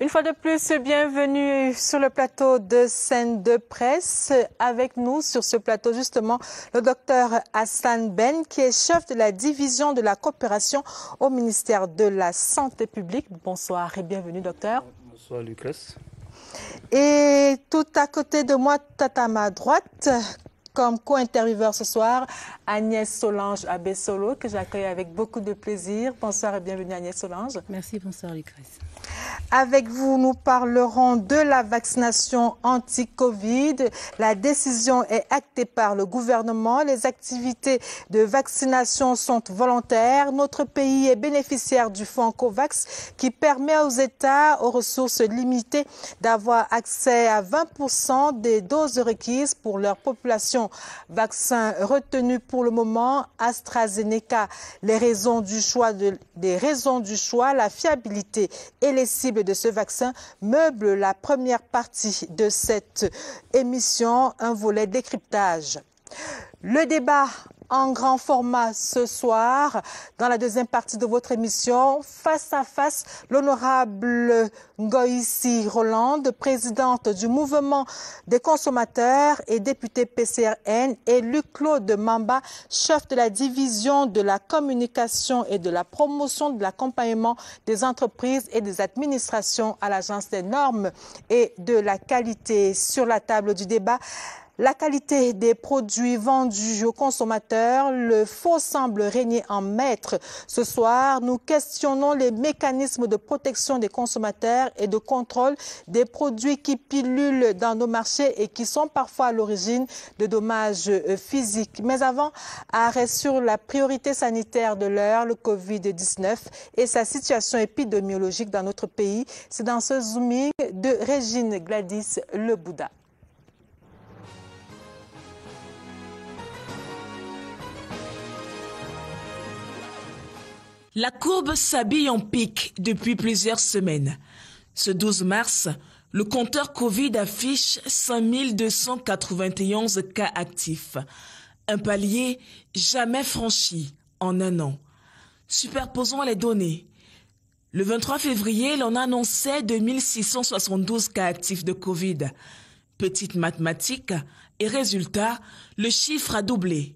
Une fois de plus, bienvenue sur le plateau de Scène de Presse. Avec nous sur ce plateau, justement, le docteur Hassan Ben, qui est chef de la division de la coopération au ministère de la Santé publique. Bonsoir et bienvenue, docteur. Bonsoir, Lucas. Et tout à côté de moi, à ma droite, comme co-intervieweur ce soir, Agnès Solange Abessolo, que j'accueille avec beaucoup de plaisir. Bonsoir et bienvenue Agnès Solange. Merci, bonsoir Lucas. Avec vous, nous parlerons de la vaccination anti-Covid. La décision est actée par le gouvernement. Les activités de vaccination sont volontaires. Notre pays est bénéficiaire du fonds COVAX qui permet aux États aux ressources limitées d'avoir accès à 20% des doses requises pour leur population. Vaccin retenu pour le moment, AstraZeneca. Les raisons du choix, la fiabilité et les cibles de ce vaccin meublent la première partie de cette émission, un volet décryptage. Le débat en grand format ce soir, dans la deuxième partie de votre émission, face à face, l'honorable Ngoïsi Rolande, présidente du mouvement des consommateurs et députée PCRN, et Luc-Claude Mamba, chef de la division de la communication et de la promotion de l'accompagnement des entreprises et des administrations à l'Agence des normes et de la qualité. Sur la table du débat, la qualité des produits vendus aux consommateurs, le faux semble régner en maître. Ce soir, nous questionnons les mécanismes de protection des consommateurs et de contrôle des produits qui pilulent dans nos marchés et qui sont parfois à l'origine de dommages physiques. Mais avant, arrêt sur la priorité sanitaire de l'heure, le Covid-19 et sa situation épidémiologique dans notre pays. C'est dans ce zooming de Régine Gladys Lebouda. La courbe s'habille en pic depuis plusieurs semaines. Ce 12 mars, le compteur Covid affiche 5291 cas actifs. Un palier jamais franchi en un an. Superposons les données. Le 23 février, l'on annonçait 2672 cas actifs de Covid. Petite mathématique et résultat, le chiffre a doublé.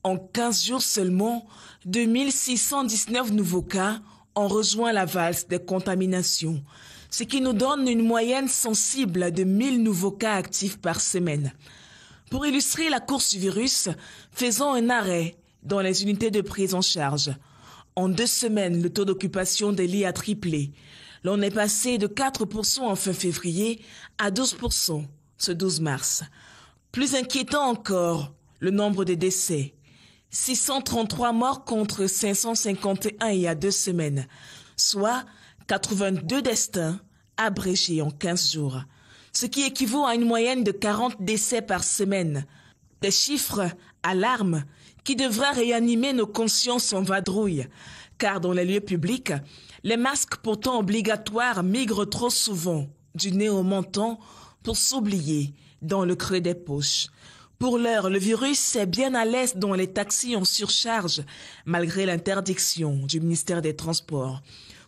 En 15 jours seulement, 2619 nouveaux cas ont rejoint la valse des contaminations, ce qui nous donne une moyenne sensible de 1000 nouveaux cas actifs par semaine. Pour illustrer la course du virus, faisons un arrêt dans les unités de prise en charge. En 2 semaines, le taux d'occupation des lits a triplé. L'on est passé de 4% en fin février à 12% ce 12 mars. Plus inquiétant encore, le nombre de décès. 633 morts contre 551 il y a 2 semaines, soit 82 destins abrégés en 15 jours, ce qui équivaut à une moyenne de 40 décès par semaine. Des chiffres alarmes qui devraient réanimer nos consciences en vadrouille, car dans les lieux publics, les masques pourtant obligatoires migrent trop souvent du nez au menton pour s'oublier dans le creux des poches. Pour l'heure, le virus est bien à l'aise dans les taxis en surcharge, malgré l'interdiction du ministère des Transports.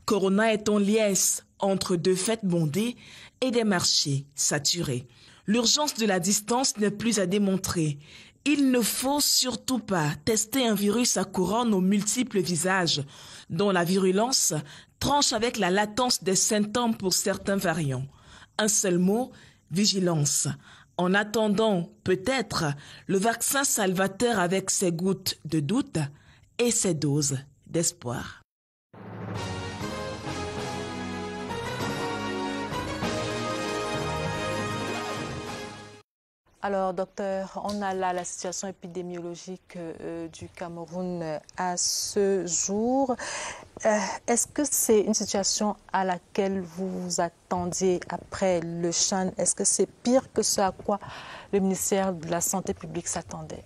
Corona est en liesse entre 2 fêtes bondées et des marchés saturés. L'urgence de la distance n'est plus à démontrer. Il ne faut surtout pas tester un virus à couronne aux multiples visages, dont la virulence tranche avec la latence des symptômes pour certains variants. Un seul mot, vigilance. En attendant, peut-être, le vaccin salvateur avec ses gouttes de doute et ses doses d'espoir. Alors, docteur, on a là la situation épidémiologique du Cameroun à ce jour. Est-ce que c'est une situation à laquelle vous vous attendiez après le Chan? Est-ce que c'est pire que ce à quoi le ministère de la Santé publique s'attendait?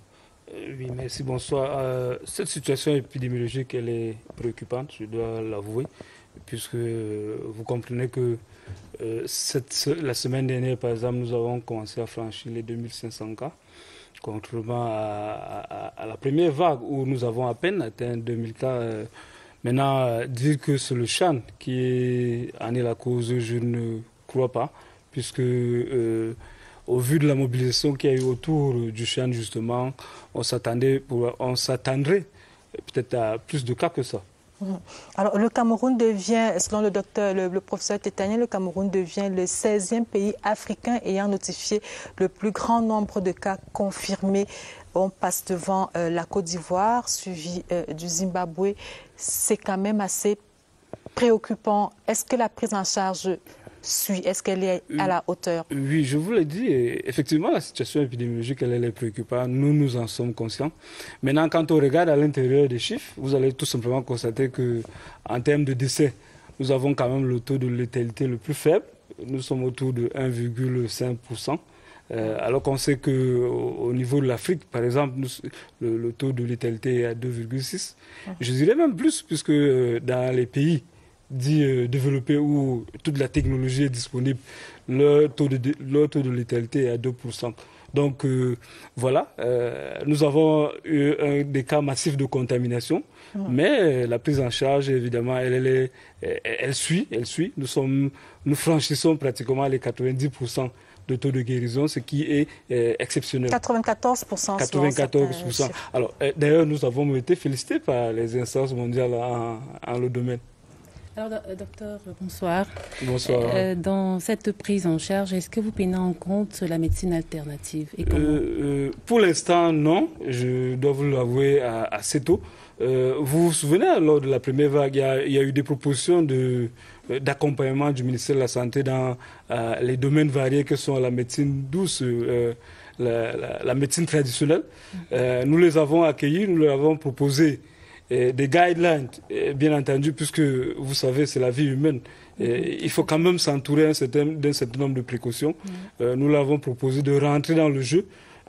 Oui, merci, bonsoir. Cette situation épidémiologique, elle est préoccupante, je dois l'avouer, puisque vous comprenez que la semaine dernière, par exemple, nous avons commencé à franchir les 2500 cas, contrairement à la première vague où nous avons à peine atteint 2000 cas Maintenant, dire que c'est le Chan qui en est la cause, je ne crois pas, puisque au vu de la mobilisation qu'il y a eu autour du Chan, justement, on s'attendrait peut-être à plus de cas que ça. Alors, le Cameroun devient, selon le professeur Tétanier, le Cameroun devient le 16e pays africain ayant notifié le plus grand nombre de cas confirmés. On passe devant la Côte d'Ivoire, suivi du Zimbabwe. C'est quand même assez préoccupant. Est-ce que la prise en charge suit? Est-ce qu'elle est à la hauteur? Oui, je vous l'ai dit, effectivement, la situation épidémiologique, elle est préoccupante. Nous en sommes conscients. Maintenant, quand on regarde à l'intérieur des chiffres, vous allez tout simplement constater qu'en termes de décès, nous avons quand même le taux de létalité le plus faible. Nous sommes autour de 1,5%. Alors qu'on sait qu'au niveau de l'Afrique, par exemple, le taux de létalité est à 2,6. Je dirais même plus, puisque dans les pays dits développés où toute la technologie est disponible, leur taux de létalité est à 2%. Donc voilà, nous avons eu des cas massifs de contamination, mais la prise en charge, évidemment, elle suit. Nous franchissons pratiquement les 90% de taux de guérison, ce qui est exceptionnel. 94%. 94%. Alors, d'ailleurs, nous avons été félicités par les instances mondiales en le domaine. Alors, docteur, bonsoir. Bonsoir. Dans cette prise en charge, est-ce que vous prenez en compte la médecine alternative et pour l'instant, non. Je dois vous l'avouer assez tôt. Vous vous souvenez, lors de la première vague, il y a eu des propositions d'accompagnement du ministère de la Santé dans les domaines variés que sont la médecine douce, la médecine traditionnelle. Nous les avons accueillis, nous leur avons proposé des guidelines, bien entendu, puisque vous savez, c'est la vie humaine. Il faut quand même s'entourer d'un certain nombre de précautions. Nous l'avons proposé de rentrer dans le jeu.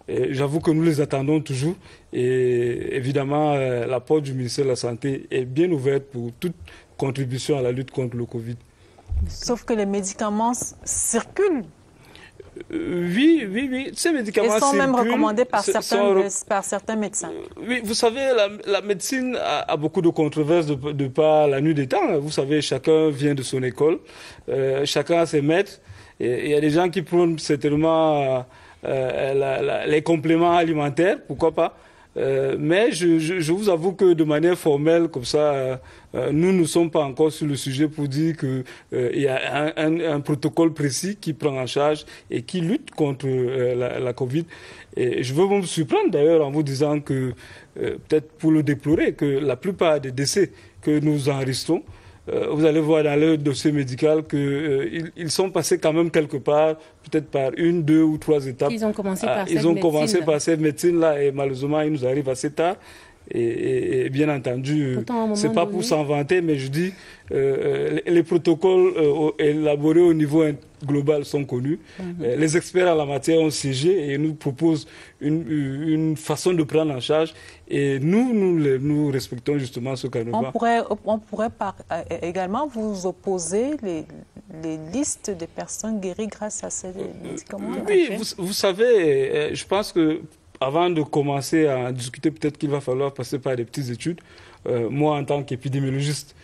J'avoue que nous les attendons toujours. Et évidemment, la porte du ministère de la Santé est bien ouverte pour toute contribution à la lutte contre le Covid. Sauf que les médicaments circulent. Oui. Ces médicaments ils sont même recommandés par certains médecins. Oui, vous savez, la médecine a beaucoup de controverses de par la nuit des temps. Vous savez, chacun vient de son école, chacun a ses maîtres. Il y a des gens qui prônent certainement les compléments alimentaires, pourquoi pas. Mais je vous avoue que de manière formelle, comme ça, nous ne sommes pas encore sur le sujet pour dire qu'il y a un protocole précis qui prend en charge et qui lutte contre la Covid. Et je veux vous surprendre d'ailleurs en vous disant que, peut-être pour le déplorer, que la plupart des décès que nous enregistrons, vous allez voir dans le dossier médical qu'ils sont passés quand même quelque part, peut-être par 1, 2 ou 3 étapes. Ils ont commencé par cette médecine-là et malheureusement, ils nous arrivent assez tard. Et bien entendu, c'est pas pour s'en vanter, mais je dis, les protocoles élaborés au niveau global sont connus. Les experts en la matière ont siégé et nous proposent une façon de prendre en charge. Et nous respectons justement ce canevas. On pourrait également vous opposer les listes de personnes guéries grâce à ces médicaments. Oui, vous savez, je pense que avant de commencer à discuter, peut-être qu'il va falloir passer par des petites études. Moi, en tant qu'épidémiologiste,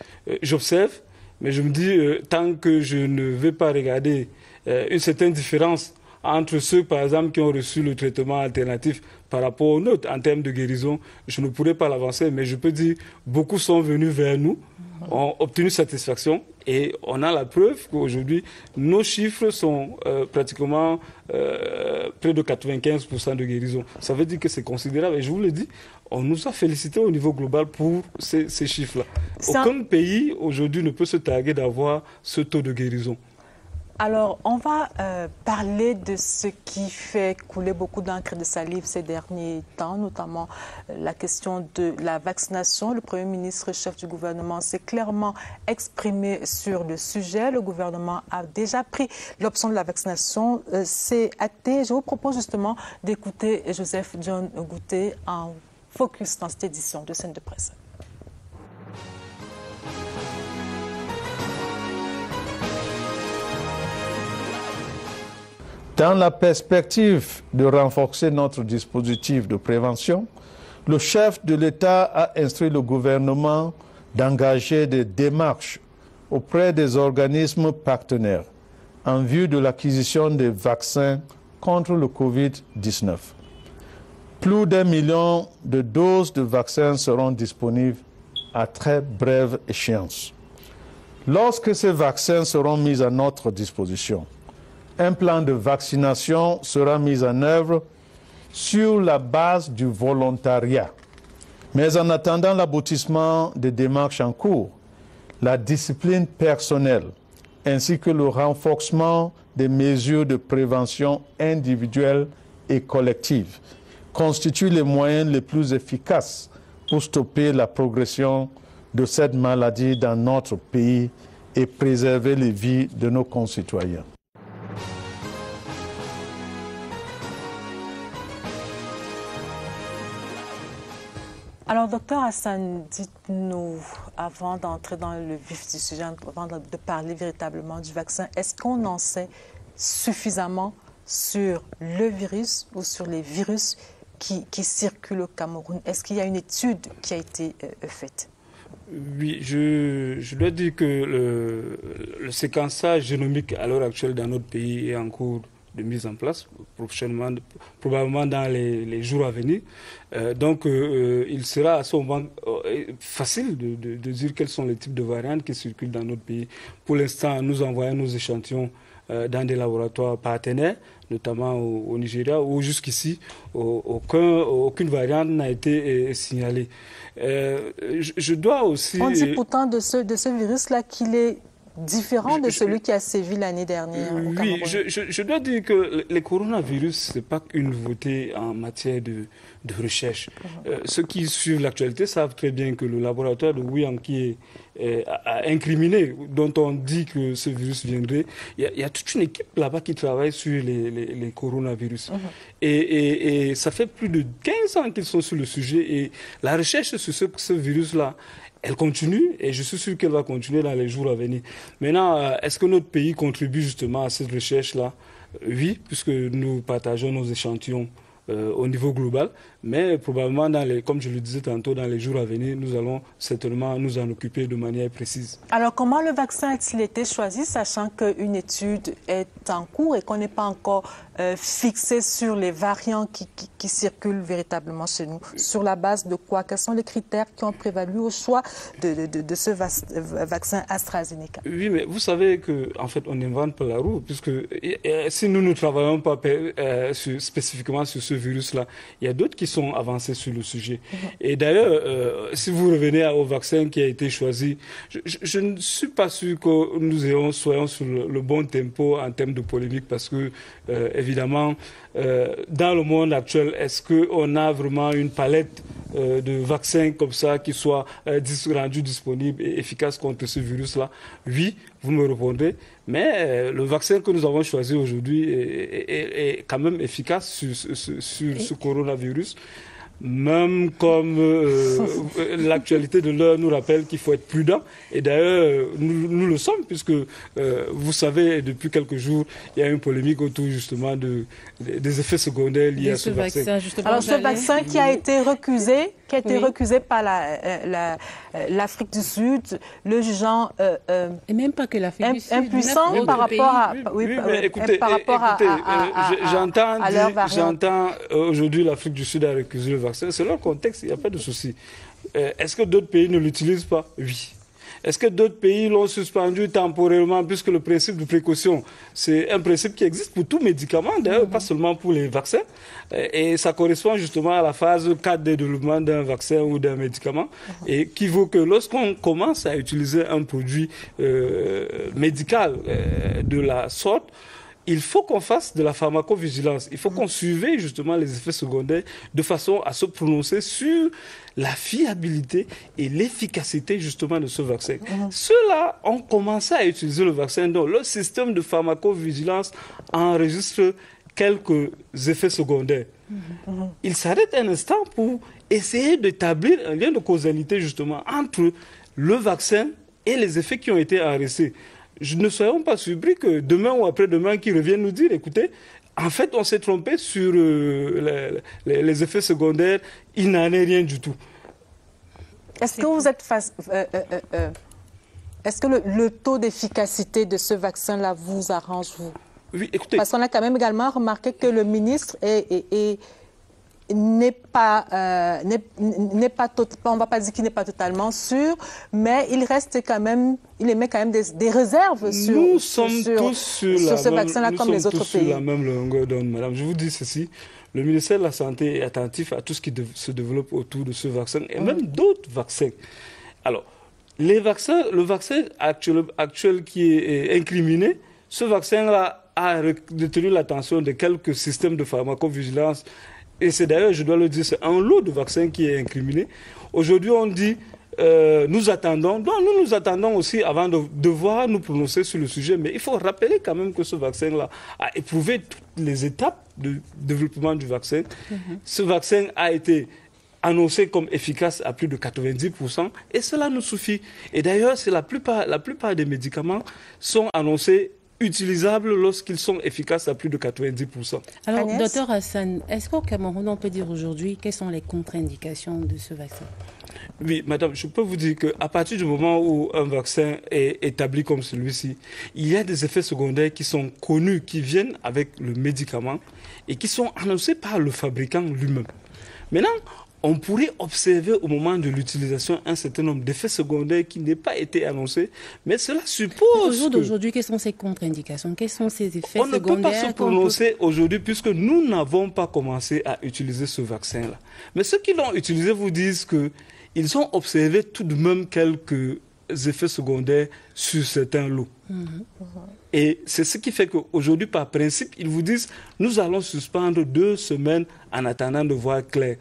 j'observe, mais je me dis, tant que je ne vais pas regarder une certaine différence entre ceux, par exemple, qui ont reçu le traitement alternatif par rapport aux nôtres en termes de guérison, je ne pourrais pas l'avancer, mais je peux dire, beaucoup sont venus vers nous, ont obtenu satisfaction et on a la preuve qu'aujourd'hui, nos chiffres sont pratiquement près de 95% de guérison. Ça veut dire que c'est considérable et je vous le dis, on nous a félicités au niveau global pour ces chiffres-là. Aucun pays aujourd'hui ne peut se targuer d'avoir ce taux de guérison. Alors, on va parler de ce qui fait couler beaucoup d'encre et de salive ces derniers temps, notamment la question de la vaccination. Le Premier ministre, chef du gouvernement, s'est clairement exprimé sur le sujet. Le gouvernement a déjà pris l'option de la vaccination. C'est acté. Je vous propose justement d'écouter Joseph John Gouté en focus dans cette édition de Scène de Presse. Dans la perspective de renforcer notre dispositif de prévention, le chef de l'État a instruit le gouvernement d'engager des démarches auprès des organismes partenaires en vue de l'acquisition des vaccins contre le Covid-19. Plus d'1 million de doses de vaccins seront disponibles à très brève échéance. Lorsque ces vaccins seront mis à notre disposition, un plan de vaccination sera mis en œuvre sur la base du volontariat. Mais en attendant l'aboutissement des démarches en cours, la discipline personnelle ainsi que le renforcement des mesures de prévention individuelle et collective constituent les moyens les plus efficaces pour stopper la progression de cette maladie dans notre pays et préserver les vies de nos concitoyens. Alors, docteur Hassan, dites-nous, avant d'entrer dans le vif du sujet, avant de parler véritablement du vaccin, est-ce qu'on en sait suffisamment sur le virus ou sur les virus qui circulent au Cameroun? Est-ce qu'il y a une étude qui a été faite? Oui, je dois dire que le séquençage génomique à l'heure actuelle dans notre pays est en cours de mise en place, prochainement, probablement dans les jours à venir. Donc, il sera à ce moment facile de dire quels sont les types de variantes qui circulent dans notre pays. Pour l'instant, nous envoyons nos échantillons dans des laboratoires partenaires, notamment au Nigeria, où jusqu'ici, aucune variante n'a été signalée. Je dois aussi... On dit pourtant de ce virus-là qu'il est différent de celui qui a sévi l'année dernière au Cameroun. Oui, je dois dire que les coronavirus, ce n'est pas une nouveauté en matière de recherche. Ceux qui suivent l'actualité savent très bien que le laboratoire de Wuhan qui a incriminé, dont on dit que ce virus viendrait, il y a toute une équipe là-bas qui travaille sur les coronavirus. Et ça fait plus de 15 ans qu'ils sont sur le sujet et la recherche sur ce virus-là, elle continue et je suis sûr qu'elle va continuer dans les jours à venir. Maintenant, est-ce que notre pays contribue justement à cette recherche-là? Oui, puisque nous partageons nos échantillons au niveau global, mais probablement, comme je le disais tantôt, dans les jours à venir, nous allons certainement nous en occuper de manière précise. Alors, comment le vaccin a-t-il été choisi, sachant qu'une étude est en cours et qu'on n'est pas encore fixé sur les variants qui circulent véritablement chez nous? Sur la base de quoi? Quels sont les critères qui ont prévalu au choix de ce vaccin AstraZeneca? Oui, mais vous savez qu'en fait, on n'invente pas la roue, puisque si nous ne travaillons pas spécifiquement sur ce virus-là, il y a d'autres qui sont avancés sur le sujet. Et d'ailleurs, si vous revenez au vaccin qui a été choisi, je ne suis pas sûr que nous soyons sur le bon tempo en termes de polémique, parce que, évidemment, dans le monde actuel, est-ce qu'on a vraiment une palette de vaccins comme ça qui soit rendue disponible et efficace contre ce virus-là? Oui, vous me répondrez, mais le vaccin que nous avons choisi aujourd'hui est quand même efficace sur ce coronavirus. Même comme l'actualité de l'heure nous rappelle qu'il faut être prudent. Et d'ailleurs, nous le sommes, puisque vous savez, depuis quelques jours, il y a une polémique autour justement des effets secondaires liés à ce vaccin. Alors ce vaccin qui a été recusé, par l'Afrique du Sud, le jugeant et même pas que l'Afrique du Sud, impuissant par rapport à j'entends aujourd'hui l'Afrique du Sud a recusé le vaccin. C'est leur contexte, il n'y a pas de souci. Est-ce que d'autres pays ne l'utilisent pas? Oui. Est-ce que d'autres pays l'ont suspendu temporairement, puisque le principe de précaution, c'est un principe qui existe pour tout médicament, d'ailleurs, pas seulement pour les vaccins. Et ça correspond justement à la phase 4 de développement d'un vaccin ou d'un médicament, et qui vaut que lorsqu'on commence à utiliser un produit médical de la sorte, il faut qu'on fasse de la pharmacovigilance. Il faut qu'on surveille justement les effets secondaires de façon à se prononcer sur la fiabilité et l'efficacité justement de ce vaccin. Ceux-là ont commencé à utiliser le vaccin, donc le système de pharmacovigilance enregistre quelques effets secondaires. Il s'arrête un instant pour essayer d'établir un lien de causalité justement entre le vaccin et les effets qui ont été enregistrés. Ne soyons pas surpris que demain ou après-demain, qu'ils reviennent nous dire, écoutez, en fait, on s'est trompé sur les effets secondaires, il n'en est rien du tout. Est-ce que vous êtes est-ce que le taux d'efficacité de ce vaccin-là vous arrange, vous? Oui, écoutez. Parce qu'on a quand même également remarqué que le ministre n'est pas on va pas dire qu'il n'est pas totalement sûr, mais il reste quand même, il émet quand même des réserves sur nous sommes tous sur ce vaccin-là comme les autres pays. Sur la même longueur d'onde, madame. Je vous dis ceci. Le ministère de la Santé est attentif à tout ce qui se développe autour de ce vaccin et même d'autres vaccins. Alors, le vaccin actuel qui est incriminé, ce vaccin-là a retenu l'attention de quelques systèmes de pharmacovigilance. Et c'est d'ailleurs, je dois le dire, c'est un lot de vaccins qui est incriminé. Aujourd'hui, on dit, nous attendons. Donc, nous attendons aussi avant de devoir nous prononcer sur le sujet. Mais il faut rappeler quand même que ce vaccin-là a éprouvé toutes les étapes de développement du vaccin. Ce vaccin a été annoncé comme efficace à plus de 90%, et cela nous suffit. Et d'ailleurs, c'est la plupart des médicaments sont annoncés utilisables lorsqu'ils sont efficaces à plus de 90%. Alors, Agnès? docteur Hassan, est-ce qu'au Cameroun, on peut dire aujourd'hui quelles sont les contre-indications de ce vaccin? Oui, madame, je peux vous dire qu'à partir du moment où un vaccin est établi comme celui-ci, il y a des effets secondaires qui sont connus, qui viennent avec le médicament et qui sont annoncés par le fabricant lui-même. Maintenant, on pourrait observer au moment de l'utilisation un certain nombre d'effets secondaires qui n'aient pas été annoncés, mais cela suppose Au jour d'aujourd'hui, quelles sont ces contre-indications? Quels sont ces effets on ne secondaires? peut pas se prononcer aujourd'hui puisque nous n'avons pas commencé à utiliser ce vaccin-là. Mais ceux qui l'ont utilisé vous disent qu'ils ont observé tout de même quelques effets secondaires sur certains lots. Et c'est ce qui fait qu'aujourd'hui, par principe, ils vous disent nous allons suspendre 2 semaines en attendant de voir clair.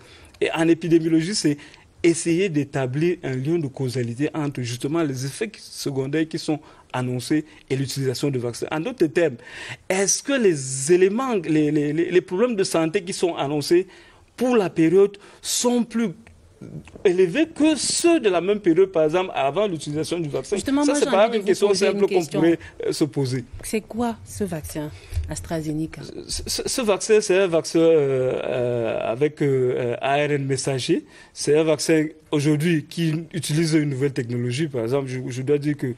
Et en épidémiologie, c'est essayer d'établir un lien de causalité entre justement les effets secondaires qui sont annoncés et l'utilisation de vaccins. En d'autres termes, est-ce que les éléments, les problèmes de santé qui sont annoncés pour la période sont plus élevés que ceux de la même période, par exemple, avant l'utilisation du vaccin? Justement, ça, moi, c'est j'ai pas envie de une vous question poser simple une qu'on question. pourrait se poser. C'est quoi ce vaccin AstraZeneca? Ce vaccin, c'est un vaccin avec ARN messager. C'est un vaccin aujourd'hui qui utilise une nouvelle technologie. Par exemple, je dois dire que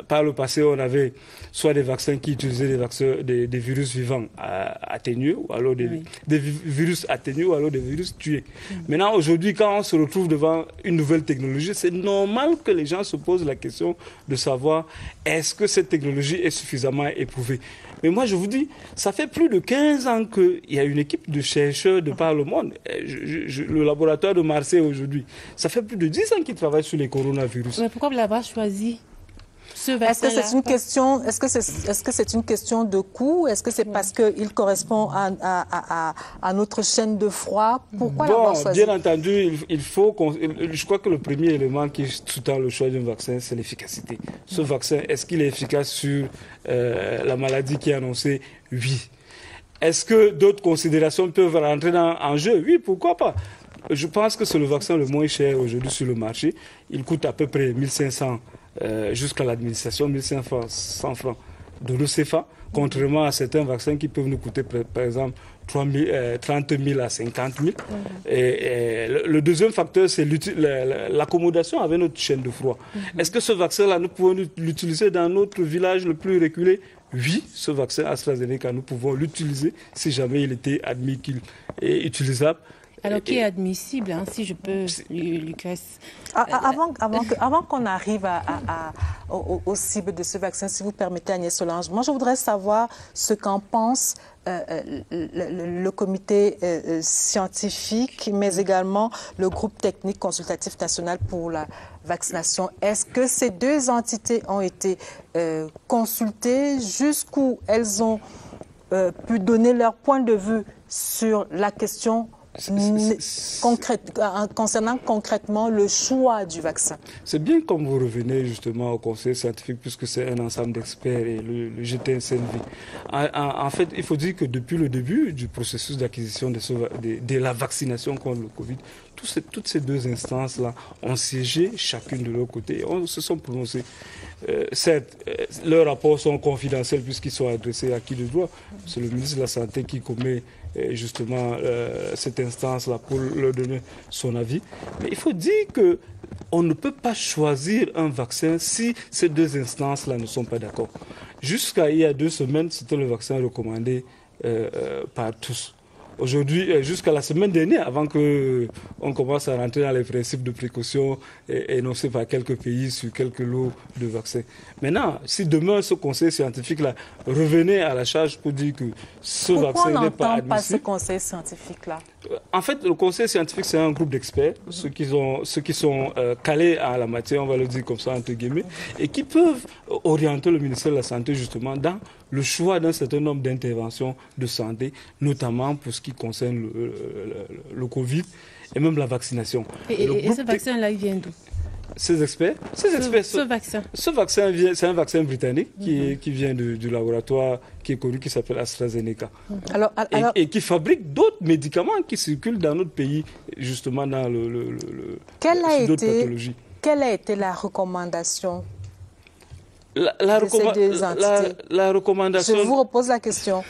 par le passé, on avait soit des vaccins qui utilisaient des virus vivants atténués, ou alors des virus atténués, ou alors des virus tués. Maintenant, aujourd'hui, quand on se retrouve devant une nouvelle technologie, c'est normal que les gens se posent la question de savoir est-ce que cette technologie est suffisamment éprouvée. Mais moi, je vous dis, ça fait plus de 15 ans qu'il y a une équipe de chercheurs de par le monde. Le laboratoire de Marseille aujourd'hui, ça fait plus de 10 ans qu'ils travaillent sur les coronavirus. Mais pourquoi vous l'avez choisi ce vaccin? Est-ce que c'est une question, est-ce que c'est une question de coût? Est-ce que c'est parce qu'il correspond à notre chaîne de froid? Pourquoi l'avoir choisi? Bien entendu, je crois que le premier élément qui sous-tend le choix d'un vaccin, c'est l'efficacité. Ce vaccin, est-ce qu'il est efficace sur la maladie qui est annoncée? Oui. Est-ce que d'autres considérations peuvent rentrer en jeu? Oui, pourquoi pas? Je pense que c'est le vaccin le moins cher aujourd'hui sur le marché. Il coûte à peu près 1500 jusqu'à l'administration, 1500 francs de l'OCFA, contrairement à certains vaccins qui peuvent nous coûter, par exemple, 30 000 à 50 000. Et le deuxième facteur, c'est l'accommodation avec notre chaîne de froid. Est-ce que ce vaccin-là, nous pouvons l'utiliser dans notre village le plus reculé? Oui, ce vaccin AstraZeneca, nous pouvons l'utiliser si jamais il était admis qu'il est utilisable. Alors, qui est admissible, hein, si je peux, Lucas? Avant qu'on arrive aux cibles de ce vaccin, si vous permettez, Agnès Solange, moi, je voudrais savoir ce qu'en pense le comité scientifique, mais également le groupe technique consultatif national pour la vaccination. Est-ce que ces deux entités ont été consultées? Jusqu'où elles ont pu donner leur point de vue sur la question concernant concrètement le choix du vaccin? C'est bien comme vous revenez justement au conseil scientifique puisque c'est un ensemble d'experts et le GTNCNV. En fait, il faut dire que depuis le début du processus d'acquisition de la vaccination contre le Covid, toutes ces deux instances-là ont siégé chacune de leur côté et se sont prononcées. certes, leurs rapports sont confidentiels puisqu'ils sont adressés à qui de droit. C'est le ministre de la Santé qui commet justement cette instance-là pour leur donner son avis. Mais il faut dire qu'on ne peut pas choisir un vaccin si ces deux instances-là ne sont pas d'accord. Jusqu'à il y a 2 semaines, c'était le vaccin recommandé par tous. Aujourd'hui, jusqu'à la semaine dernière, avant qu'on commence à rentrer dans les principes de précaution énoncés par quelques pays sur quelques lots de vaccins. Maintenant, si demain ce conseil scientifique-là revenait à la charge pour dire que ce vaccin n'est pas admissible... Pourquoi on n'entend pas ce conseil scientifique-là? En fait, le conseil scientifique, c'est un groupe d'experts, ceux qui sont calés à la matière, on va le dire comme ça, entre guillemets, et qui peuvent orienter le ministère de la Santé, justement, dans le choix d'un certain nombre d'interventions de santé, notamment pour ce qui concerne le Covid et même la vaccination. Et ce vaccin-là, il vient d'où? Ces experts, ce vaccin. Ce vaccin, c'est un vaccin britannique qui vient du laboratoire qui est connu, qui s'appelle AstraZeneca. Et qui fabrique d'autres médicaments qui circulent dans notre pays, justement dans d'autres pathologies. Quelle a été la recommandation? La recommandation... Je vous repose la question.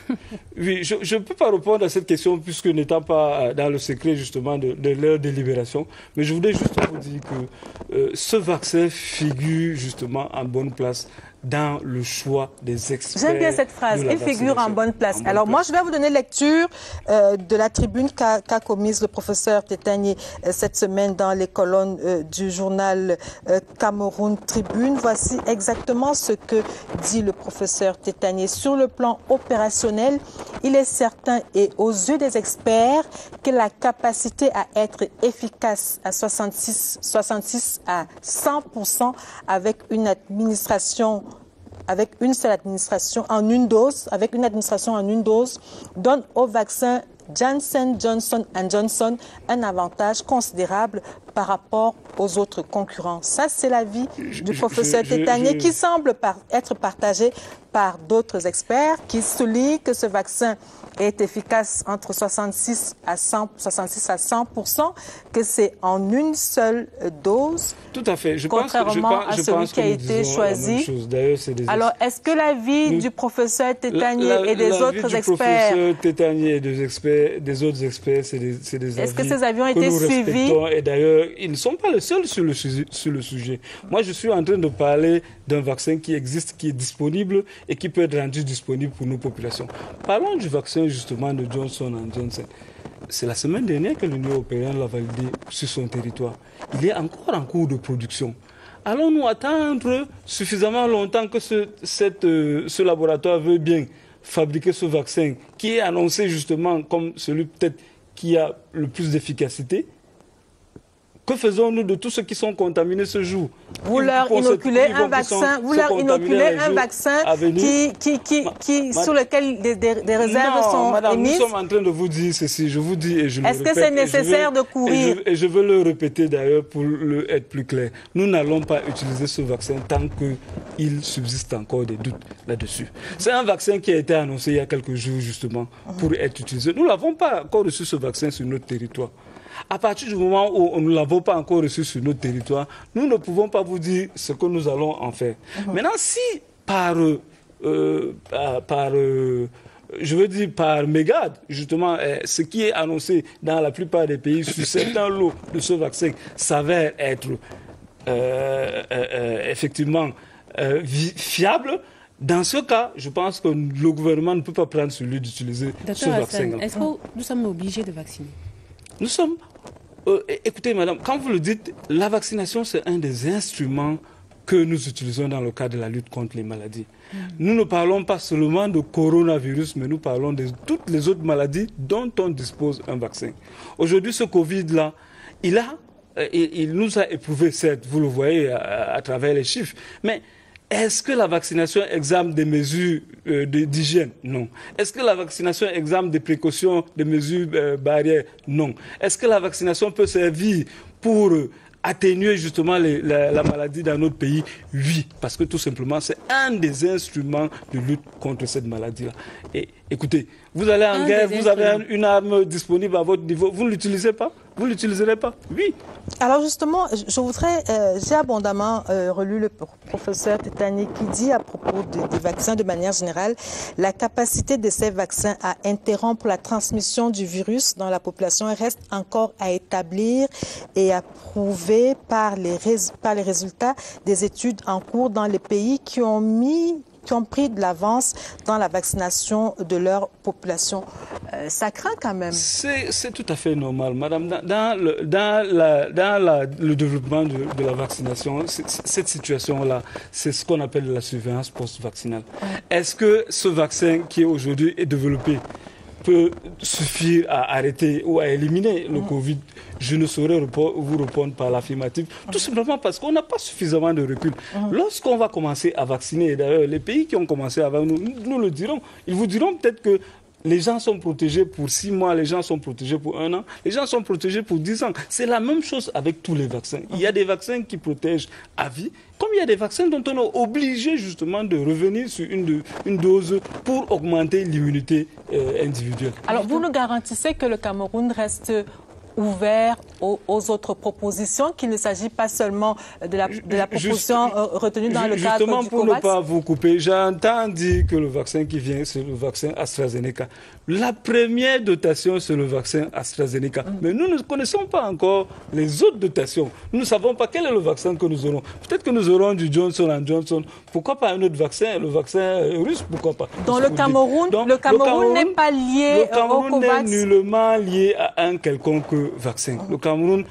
Oui, je ne peux pas répondre à cette question puisque n'étant pas dans le secret justement de leur délibération. Mais je voudrais juste vous dire que ce vaccin figure justement en bonne place dans le choix des experts. J'aime bien cette phrase, il figure en bonne place. Alors moi, je vais vous donner lecture de la tribune qu'a commise le professeur Tétanier cette semaine dans les colonnes du journal Cameroun Tribune. Voici exactement ce que dit le professeur Tétanier. Sur le plan opérationnel, il est certain et aux yeux des experts que la capacité à être efficace à 66 à 100% avec une seule administration en une dose, donne au vaccin Johnson & Johnson un avantage considérable par rapport aux autres concurrents. Ça, c'est l'avis du professeur Tétanier qui semble être partagé par d'autres experts qui soulignent que ce vaccin est efficace entre 66 à 100%, que c'est en une seule dose. Tout à fait. Contrairement à celui qui a été choisi. Alors, est-ce que l'avis du professeur Tétanier et des autres experts... du professeur Tétanier et des autres experts, c'est des avis. Est-ce que ces avis ont été suivis? Et d'ailleurs, ils ne sont pas les seuls sur le sujet. Moi, je suis en train de parler d'un vaccin qui existe, qui est disponible et qui peut être rendu disponible pour nos populations. Parlons du vaccin justement de Johnson & Johnson. C'est la semaine dernière que l'Union européenne l'a validé sur son territoire. Il est encore en cours de production. Allons-nous attendre suffisamment longtemps que ce laboratoire veut bien fabriquer ce vaccin qui est annoncé justement comme celui peut-être qui a le plus d'efficacité? Que faisons-nous de tous ceux qui sont contaminés ce jour? Vous leur inoculez un vaccin, sur lequel des réserves sont émises. Nous sommes en train de vous dire ceci, je vous dis et je le répète. Est-ce que c'est nécessaire de courir? Et je veux le répéter d'ailleurs pour être plus clair. Nous n'allons pas utiliser ce vaccin tant qu'il subsiste encore des doutes là-dessus. C'est un vaccin qui a été annoncé il y a quelques jours justement pour être utilisé. Nous n'avons pas encore reçu ce vaccin sur notre territoire. À partir du moment où nous ne l'avons pas encore reçu sur notre territoire, nous ne pouvons pas vous dire ce que nous allons en faire. Maintenant, si par mégarde, justement, ce qui est annoncé dans la plupart des pays sur certains lots de ce vaccin s'avère être effectivement fiable, dans ce cas, je pense que le gouvernement ne peut pas prendre sur lui d'utiliser ce vaccin. Est-ce que nous sommes obligés de vacciner? Nous sommes... écoutez, madame, quand vous le dites, la vaccination, c'est un des instruments que nous utilisons dans le cadre de la lutte contre les maladies. Nous ne parlons pas seulement de coronavirus, mais nous parlons de toutes les autres maladies dont on dispose un vaccin. Aujourd'hui, ce Covid-là, il nous a éprouvés, certes, vous le voyez à travers les chiffres, mais... Est-ce que la vaccination exempte des mesures d'hygiène? Non. Est-ce que la vaccination exempte des précautions, des mesures barrières? Non. Est-ce que la vaccination peut servir pour atténuer justement la maladie dans notre pays? Oui, parce que tout simplement, c'est un des instruments de lutte contre cette maladie-là. Et écoutez, vous allez en guerre, vous avez une arme disponible à votre niveau, vous ne l'utilisez pas? vous ne l'utiliserez pas. Oui. Alors justement, je voudrais, j'ai abondamment relu le professeur Tétani qui dit à propos des vaccins de manière générale, la capacité de ces vaccins à interrompre la transmission du virus dans la population reste encore à établir et à prouver par les résultats des études en cours dans les pays qui ont pris de l'avance dans la vaccination de leur population. Ça craint quand même. C'est tout à fait normal, madame. Dans le développement de la vaccination, cette situation-là, c'est ce qu'on appelle la surveillance post-vaccinale. Est-ce que ce vaccin qui aujourd'hui est développé peut suffire à arrêter ou à éliminer le Covid? Je ne saurais vous répondre par l'affirmative, tout simplement parce qu'on n'a pas suffisamment de recul. Lorsqu'on va commencer à vacciner, et d'ailleurs les pays qui ont commencé avant nous le diront, ils vous diront peut-être que les gens sont protégés pour 6 mois, les gens sont protégés pour 1 an, les gens sont protégés pour 10 ans. C'est la même chose avec tous les vaccins. Il y a des vaccins qui protègent à vie, comme il y a des vaccins dont on est obligé justement de revenir sur une dose pour augmenter l'immunité individuelle. Alors vous nous garantissez que le Cameroun reste ouvert aux autres propositions, qu'il ne s'agit pas seulement de la proposition retenue dans le cadre du COVAX? Justement, pour ne pas vous couper, j'entends dire que le vaccin qui vient, c'est le vaccin AstraZeneca. La première dotation, c'est le vaccin AstraZeneca. Mais nous ne connaissons pas encore les autres dotations. Nous ne savons pas quel est le vaccin que nous aurons. Peut-être que nous aurons du Johnson & Johnson. Pourquoi pas un autre vaccin? Le vaccin russe, pourquoi pas? Dans le Cameroun, le Cameroun n'est pas lié au COVAX? Le Cameroun n'est nullement lié à un quelconque vaccin. Le Cameroun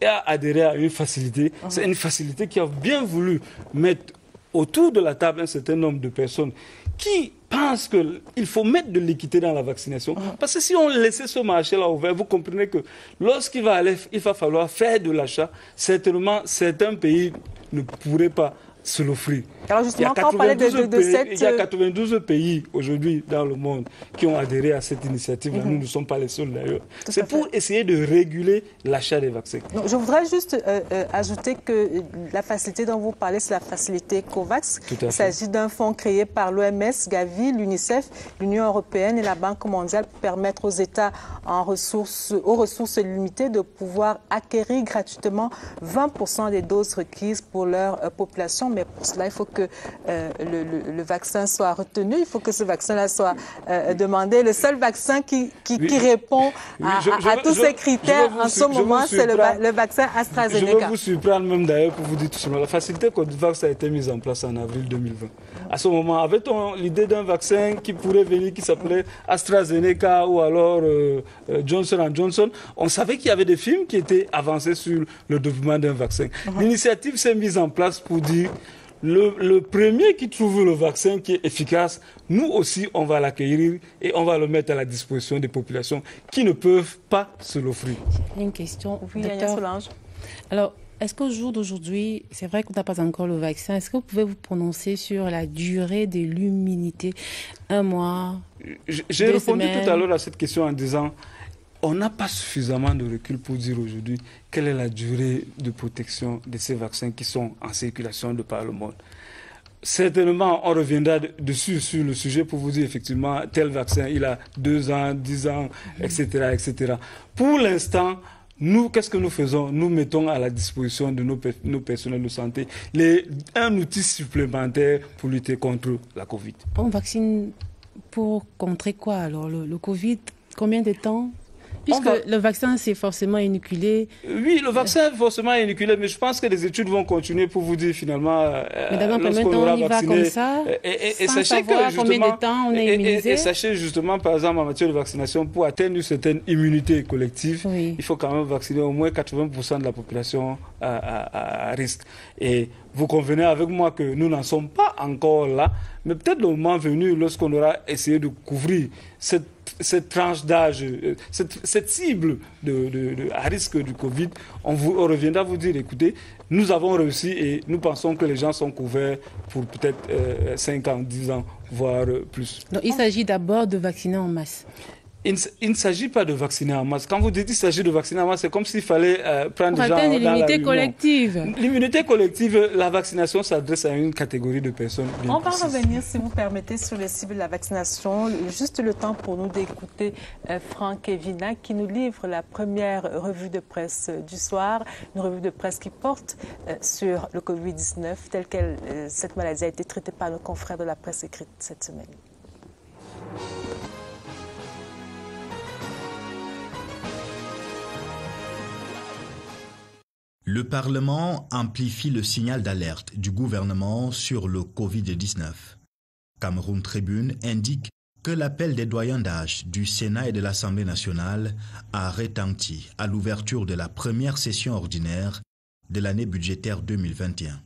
a adhéré à une facilité. C'est une facilité qui a bien voulu mettre autour de la table un certain nombre de personnes qui pensent qu'il faut mettre de l'équité dans la vaccination. Parce que si on laissait ce marché-là ouvert, vous comprenez que lorsqu'il va falloir faire de l'achat, certainement certains pays ne pourraient pas se l'offrir. Alors justement, quand on parlait il y a 92 pays aujourd'hui dans le monde qui ont adhéré à cette initiative. Nous ne sommes pas les seuls d'ailleurs. C'est pour essayer de réguler l'achat des vaccins. Donc, je voudrais juste ajouter que la facilité dont vous parlez, c'est la facilité COVAX. Il s'agit d'un fonds créé par l'OMS, Gavi, l'UNICEF, l'Union européenne et la Banque mondiale pour permettre aux États aux ressources limitées de pouvoir acquérir gratuitement 20% des doses requises pour leur population. Mais pour cela, il faut que le vaccin soit retenu, il faut que ce vaccin-là soit demandé. Le seul vaccin qui répond à tous ces critères en ce moment, c'est le vaccin AstraZeneca. Je vais vous surprendre même d'ailleurs pour vous dire tout simplement. La facilité COVAX a été mise en place en avril 2020. À ce moment, avait-on l'idée d'un vaccin qui pourrait venir, qui s'appelait AstraZeneca ou alors Johnson & Johnson? On savait qu'il y avait des films qui étaient avancés sur le développement d'un vaccin. L'initiative s'est mise en place pour dire le premier qui trouve le vaccin qui est efficace, nous aussi, on va l'accueillir et on va le mettre à la disposition des populations qui ne peuvent pas se l'offrir. Une question. Oui, Agnès Solange. Alors, est-ce qu'au jour d'aujourd'hui, c'est vrai qu'on n'a pas encore le vaccin, est-ce que vous pouvez vous prononcer sur la durée de l'immunité? 1 mois? J'ai répondu tout à l'heure à cette question en disant on n'a pas suffisamment de recul pour dire aujourd'hui quelle est la durée de protection de ces vaccins qui sont en circulation de par le monde. Certainement, on reviendra dessus sur le sujet pour vous dire effectivement tel vaccin, il a 2 ans, 10 ans, etc., etc. Pour l'instant, nous, qu'est-ce que nous faisons? Nous mettons à la disposition de nos personnels de santé un outil supplémentaire pour lutter contre la Covid. On vaccine pour contrer quoi alors? Le Covid, combien de temps? Puisque le vaccin, c'est forcément inoculé. Oui, le vaccin est forcément inoculé, mais je pense que les études vont continuer pour vous dire finalement lorsqu'on aura vacciné. On y va comme ça, sans savoir combien de temps on est immunisé. Et sachez justement, par exemple, en matière de vaccination, pour atteindre une certaine immunité collective, il faut quand même vacciner au moins 80% de la population à risque. Et vous convenez avec moi que nous n'en sommes pas encore là, mais peut-être le moment venu, lorsqu'on aura essayé de couvrir cette tranche d'âge, cette cible à risque du Covid, on reviendra vous dire, écoutez, nous avons réussi et nous pensons que les gens sont couverts pour peut-être 5 ans, 10 ans, voire plus. Donc il s'agit d'abord de vacciner en masse. Il ne s'agit pas de vacciner en masse. Quand vous dites qu'il s'agit de vacciner en masse, c'est comme s'il fallait prendre des gens dans l'immunité collective. L'immunité collective, la vaccination s'adresse à une catégorie de personnes bien On va précises. revenir, si vous permettez, sur les cibles de la vaccination. Juste le temps pour nous d'écouter Franck Evina qui nous livre la première revue de presse du soir. Une revue de presse qui porte sur le Covid-19, telle que cette maladie a été traitée par nos confrères de la presse écrite cette semaine. Le Parlement amplifie le signal d'alerte du gouvernement sur le Covid-19. Cameroun Tribune indique que l'appel des doyens d'âge du Sénat et de l'Assemblée nationale a retenti à l'ouverture de la première session ordinaire de l'année budgétaire 2021.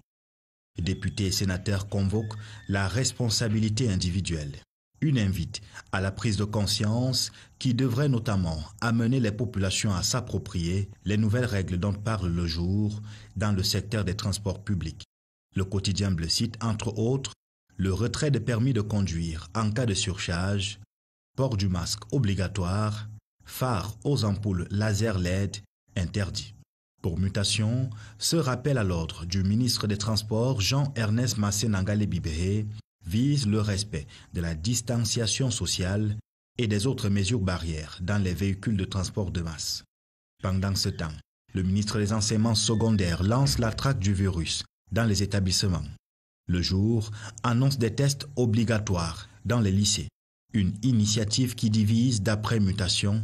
Députés et sénateurs convoquent la responsabilité individuelle. Une invite à la prise de conscience qui devrait notamment amener les populations à s'approprier les nouvelles règles dont parle le jour dans le secteur des transports publics. Le quotidien Bleu cite, entre autres, le retrait des permis de conduire en cas de surcharge, port du masque obligatoire, phare aux ampoules laser LED interdit. Pour mutation, ce rappel à l'ordre du ministre des Transports Jean-Ernest Massé-Nangalé-Bibéhé vise le respect de la distanciation sociale et des autres mesures barrières dans les véhicules de transport de masse. Pendant ce temps, le ministre des Enseignements secondaires lance la traque du virus dans les établissements. Le jour annonce des tests obligatoires dans les lycées. Une initiative qui divise d'après mutation,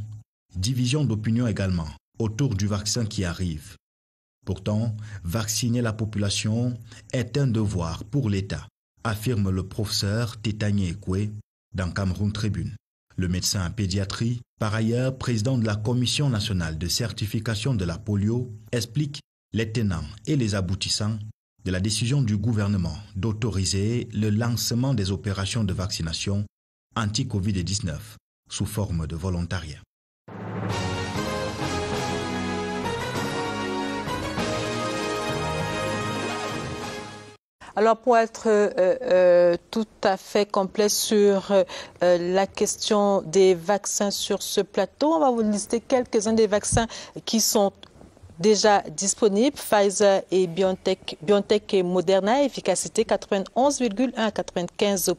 division d'opinion également autour du vaccin qui arrive. Pourtant, vacciner la population est un devoir pour l'État, affirme le professeur Tétagné Ekwe dans Cameroun Tribune. Le médecin en pédiatrie, par ailleurs président de la Commission nationale de certification de la polio, explique les tenants et les aboutissants de la décision du gouvernement d'autoriser le lancement des opérations de vaccination anti-Covid-19 sous forme de volontariat. Alors, pour être tout à fait complet sur la question des vaccins sur ce plateau, on va vous lister quelques-uns des vaccins qui sont déjà disponibles. Pfizer et BioNTech et Moderna, efficacité 91,1 à 95%.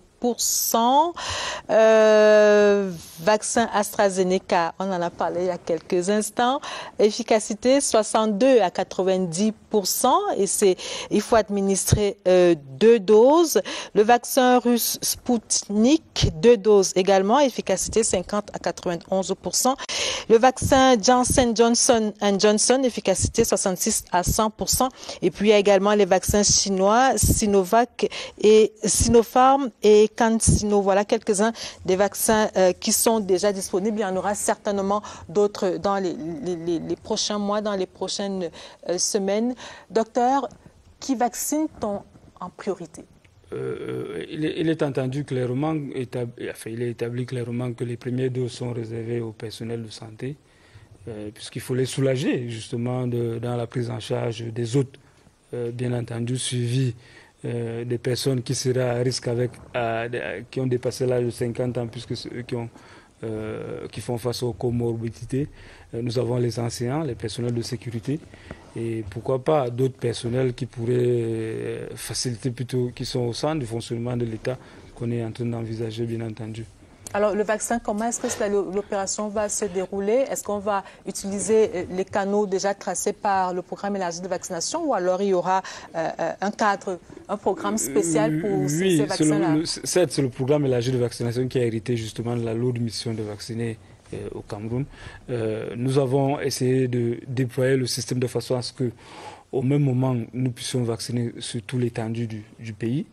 Vaccin AstraZeneca, on en a parlé il y a quelques instants, efficacité 62 à 90%, et il faut administrer 2 doses. Le vaccin russe Sputnik, 2 doses également, efficacité 50 à 91%. Le vaccin Johnson & Johnson, efficacité 66 à 100%. Et puis il y a également les vaccins chinois, Sinovac et Sinopharm et CanSino. Voilà quelques-uns des vaccins qui sont déjà disponibles. Il y en aura certainement d'autres dans les prochains mois, dans les prochaines semaines. Docteur, qui vaccine-t-on en priorité? Il est entendu clairement, il est établi clairement que les premières doses sont réservées au personnel de santé, puisqu'il faut les soulager justement dans la prise en charge des autres, bien entendu suivi des personnes qui seraient à risque qui ont dépassé l'âge de 50 ans, puisque c'est eux qui font face aux comorbidités. Nous avons les enseignants, les personnels de sécurité, et pourquoi pas d'autres personnels qui pourraient faciliter plutôt, qui sont au centre du fonctionnement de l'État, qu'on est en train d'envisager, bien entendu. Alors, le vaccin, comment est-ce que l'opération va se dérouler? Est-ce qu'on va utiliser les canaux déjà tracés par le programme élargi de vaccination, ou alors il y aura un programme spécial pour ces vaccins-là? Certes, c'est le programme élargi de vaccination qui a hérité justement de la lourde mission de vacciner au Cameroun. Nous avons essayé de déployer le système de façon à ce que, au même moment, nous puissions vacciner sur tout l'étendue du pays.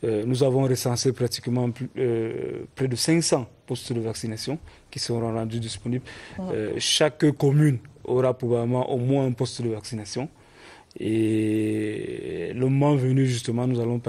Nous avons recensé pratiquement près de 500 postes de vaccination qui seront rendus disponibles. Chaque commune aura probablement au moins un poste de vaccination. Et le moment venu, justement, nous allons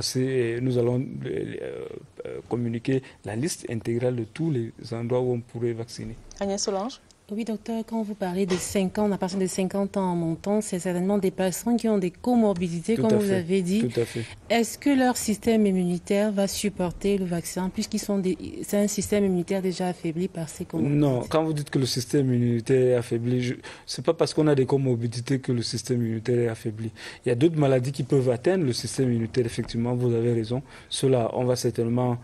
communiquer la liste intégrale de tous les endroits où on pourrait vacciner. Agnès Solange? Oui, docteur, quand vous parlez de 50, à partir de 50 ans en montant, c'est certainement des personnes qui ont des comorbidités, comme vous avez dit. Tout à fait. Est-ce que leur système immunitaire va supporter le vaccin, c'est un système immunitaire déjà affaibli par ces comorbidités? Non, quand vous dites que le système immunitaire est affaibli, c'est pas parce qu'on a des comorbidités que le système immunitaire est affaibli. Il y a d'autres maladies qui peuvent atteindre le système immunitaire, effectivement, vous avez raison. Cela, on va certainement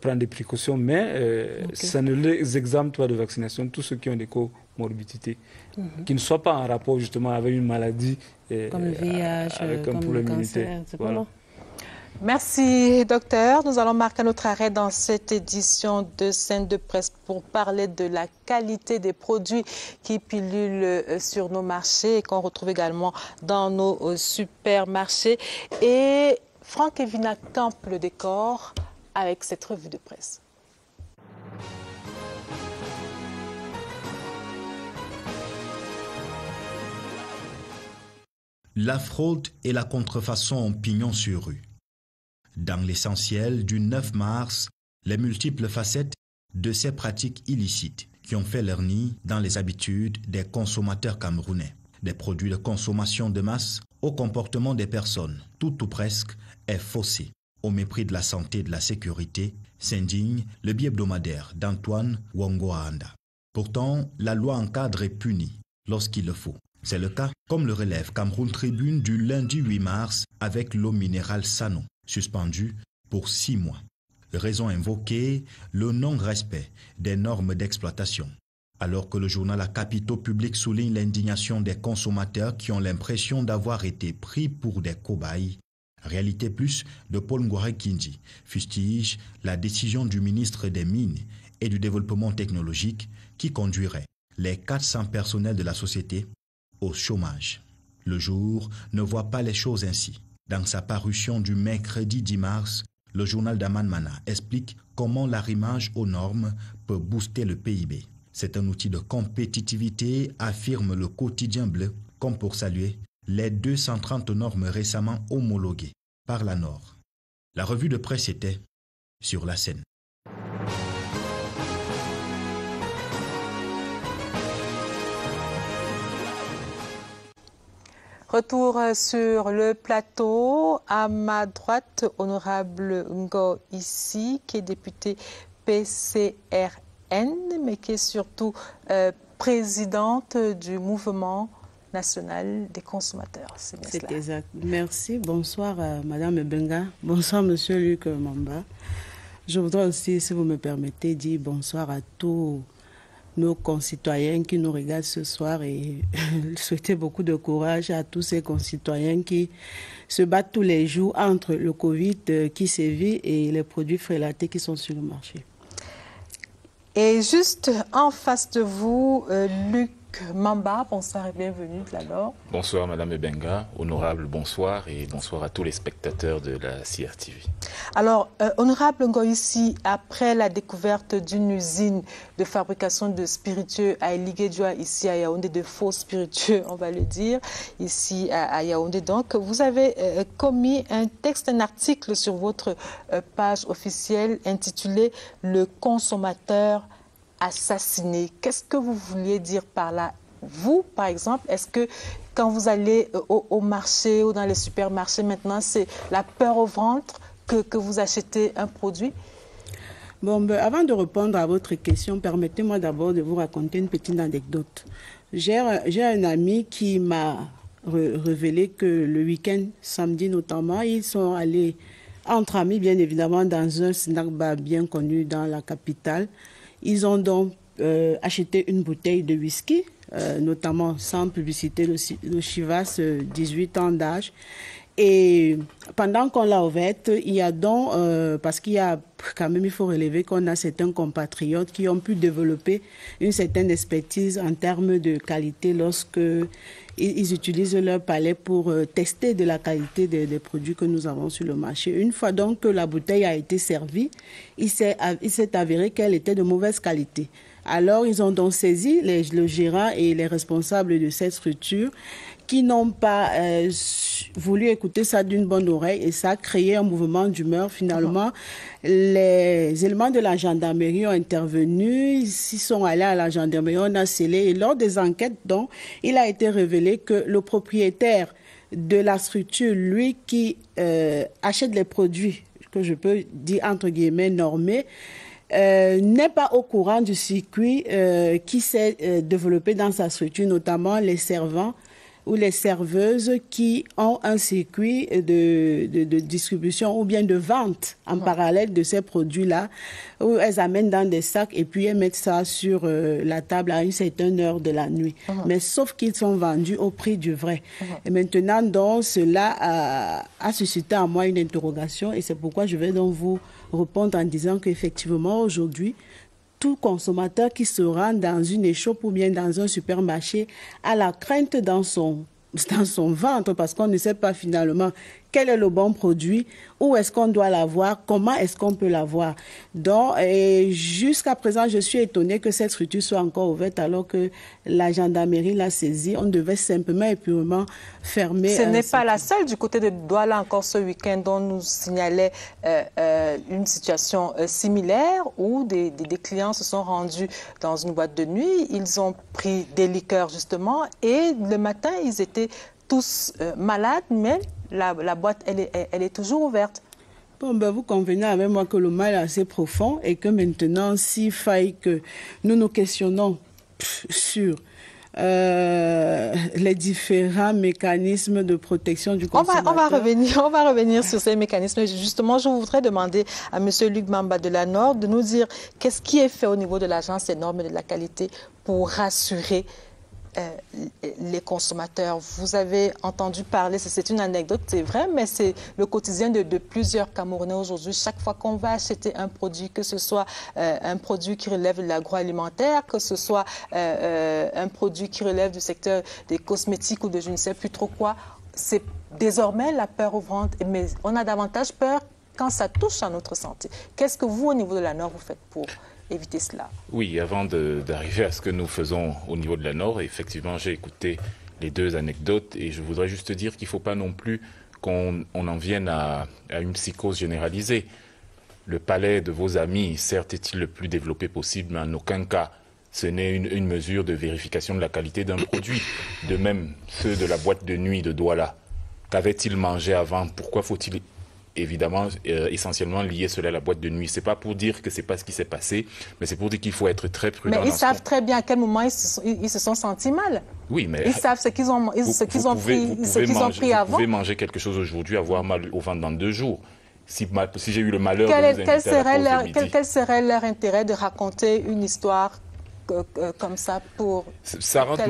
prendre des précautions, mais ça ne les exame pas de vaccination, tous ceux qui ont des comorbidités, qui ne soient pas en rapport justement avec une maladie, comme le VIH, avec un comme problème le cancer, immunitaire. voilà. Merci, docteur. Nous allons marquer notre arrêt dans cette édition de Scène de Presse pour parler de la qualité des produits qui pilulent sur nos marchés et qu'on retrouve également dans nos supermarchés. Et Franck Evina campe le décor avec cette revue de presse. La fraude et la contrefaçon ont pignon sur rue. Dans l'essentiel du 9 mars, les multiples facettes de ces pratiques illicites qui ont fait leur nid dans les habitudes des consommateurs camerounais. Des produits de consommation de masse au comportement des personnes, tout ou presque, est faussé. Au mépris de la santé et de la sécurité, s'indigne le bi-hebdomadaire d'Antoine Wongoanda. Pourtant, la loi encadre et punit lorsqu'il le faut. C'est le cas, comme le relève Cameroun Tribune du lundi 8 mars avec l'eau minérale Sano, suspendue pour 6 mois. Raison invoquée, le non-respect des normes d'exploitation. Alors que le journal à capitaux publics souligne l'indignation des consommateurs qui ont l'impression d'avoir été pris pour des cobayes, Réalité Plus de Paul Ngouaré Kindi fustige la décision du ministre des Mines et du Développement technologique qui conduirait les 400 personnels de la société au chômage. Le Jour ne voit pas les choses ainsi. Dans sa parution du mercredi 10 mars, le journal d'Aman Mana explique comment l'arrimage aux normes peut booster le PIB. C'est un outil de compétitivité, affirme le quotidien bleu, comme pour saluer les 230 normes récemment homologuées par la Nord. La revue de presse était sur la scène. Retour sur le plateau. À ma droite, honorable Ngo ici, qui est député PCRN, mais qui est surtout présidente du mouvement national des consommateurs. C'est exact. Merci. Bonsoir Madame Benga. Bonsoir Monsieur Luc Mamba. Je voudrais aussi, si vous me permettez, dire bonsoir à tous nos concitoyens qui nous regardent ce soir et souhaiter beaucoup de courage à tous ces concitoyens qui se battent tous les jours entre le Covid qui sévit et les produits frélatés qui sont sur le marché. Et juste en face de vous, Luc Mamba, bonsoir et bienvenue d'abord. Bonsoir Madame Benga, honorable bonsoir et bonsoir à tous les spectateurs de la CRTV. Alors, honorable Ngoïsi, après la découverte d'une usine de fabrication de spiritueux à Eliguédioua, ici à Yaoundé, de faux spiritueux, on va le dire, ici à Yaoundé, donc, vous avez commis un texte, un article sur votre page officielle intitulé « Le consommateur assassiné ». Qu'est-ce que vous vouliez dire par là? Vous, par exemple, est-ce que quand vous allez au marché ou dans les supermarchés maintenant, c'est la peur au ventre que vous achetez un produit? Bon, avant de répondre à votre question, permettez-moi d'abord de vous raconter une petite anecdote. J'ai un ami qui m'a révélé que le week-end, samedi notamment, ils sont allés entre amis, bien évidemment, dans un snack bar bien connu dans la capitale. Ils ont donc acheté une bouteille de whisky, notamment sans publicité, le Chivas, 18 ans d'âge. Et pendant qu'on l'a ouverte, il y a donc, parce qu'il y a quand même, il faut relever qu'on a certains compatriotes qui ont pu développer une certaine expertise en termes de qualité lorsque ils utilisent leur palais pour tester de la qualité des produits que nous avons sur le marché. Une fois donc que la bouteille a été servie, il s'est avéré qu'elle était de mauvaise qualité. Alors, ils ont donc saisi le gérant et les responsables de cette structure qui n'ont pas voulu écouter ça d'une bonne oreille et ça a créé un mouvement d'humeur. Finalement, les éléments de la gendarmerie ont intervenu, ils sont allés à la gendarmerie, on a scellé et lors des enquêtes, donc, il a été révélé que le propriétaire de la structure, lui qui achète les produits que je peux dire entre guillemets normés, n'est pas au courant du circuit qui s'est développé dans sa structure, notamment les servants ou les serveuses qui ont un circuit de distribution ou bien de vente en parallèle de ces produits-là, où elles amènent dans des sacs et puis elles mettent ça sur la table à une certaine heure de la nuit. Mais sauf qu'ils sont vendus au prix du vrai. Et maintenant, donc, cela a suscité en moi une interrogation et c'est pourquoi je vais donc vous répondre en disant qu'effectivement, aujourd'hui, tout consommateur qui se rend dans une échoppe ou bien dans un supermarché a la crainte dans son ventre parce qu'on ne sait pas finalement quel est le bon produit, où est-ce qu'on doit l'avoir, comment est-ce qu'on peut l'avoir. Donc, jusqu'à présent, je suis étonnée que cette structure soit encore ouverte alors que la gendarmerie l'a saisie. On devait simplement et purement fermer. Ce n'est pas la seule du côté de Douala encore ce week-end dont nous signalait une situation similaire où des clients se sont rendus dans une boîte de nuit. Ils ont pris des liqueurs justement et le matin, ils étaient tous malades, mais la boîte, elle est toujours ouverte. Bon, ben vous convenez avec moi que le mal est assez profond et que maintenant, s'il faille que nous nous questionnons sur les différents mécanismes de protection du consommateur. On va revenir sur ces mécanismes. Justement, je voudrais demander à M. Luc Mamba de la Nord de nous dire qu'est-ce qui est fait au niveau de l'Agence des normes et de la qualité pour rassurer les consommateurs. Vous avez entendu parler, c'est une anecdote, c'est vrai, mais c'est le quotidien de plusieurs Camerounais aujourd'hui. Chaque fois qu'on va acheter un produit, que ce soit un produit qui relève de l'agroalimentaire, que ce soit un produit qui relève du secteur des cosmétiques ou de je ne sais plus trop quoi, c'est désormais la peur au ventre. Mais on a davantage peur quand ça touche à notre santé. Qu'est-ce que vous, au niveau de la Nord, vous faites pour éviter cela? Oui, avant d'arriver à ce que nous faisons au niveau de la Nord, effectivement, j'ai écouté les deux anecdotes et je voudrais juste dire qu'il ne faut pas non plus qu'on en vienne à une psychose généralisée. Le palais de vos amis, certes, est-il le plus développé possible, mais en aucun cas, ce n'est une mesure de vérification de la qualité d'un produit. De même, ceux de la boîte de nuit de Douala, qu'avaient-ils mangé avant? Pourquoi faut-il évidemment, essentiellement lier cela à la boîte de nuit? C'est pas pour dire que c'est pas ce qui s'est passé, mais c'est pour dire qu'il faut être très prudent. Mais ils savent très bien à quel moment ils se sont sentis mal. Oui, mais ils savent ce qu'ils ont pris avant. Vous pouvez manger quelque chose aujourd'hui, avoir mal au ventre dans 2 jours. Si j'ai eu le malheur de vous quel serait leur intérêt de raconter une histoire comme ça pour... Ça rentre,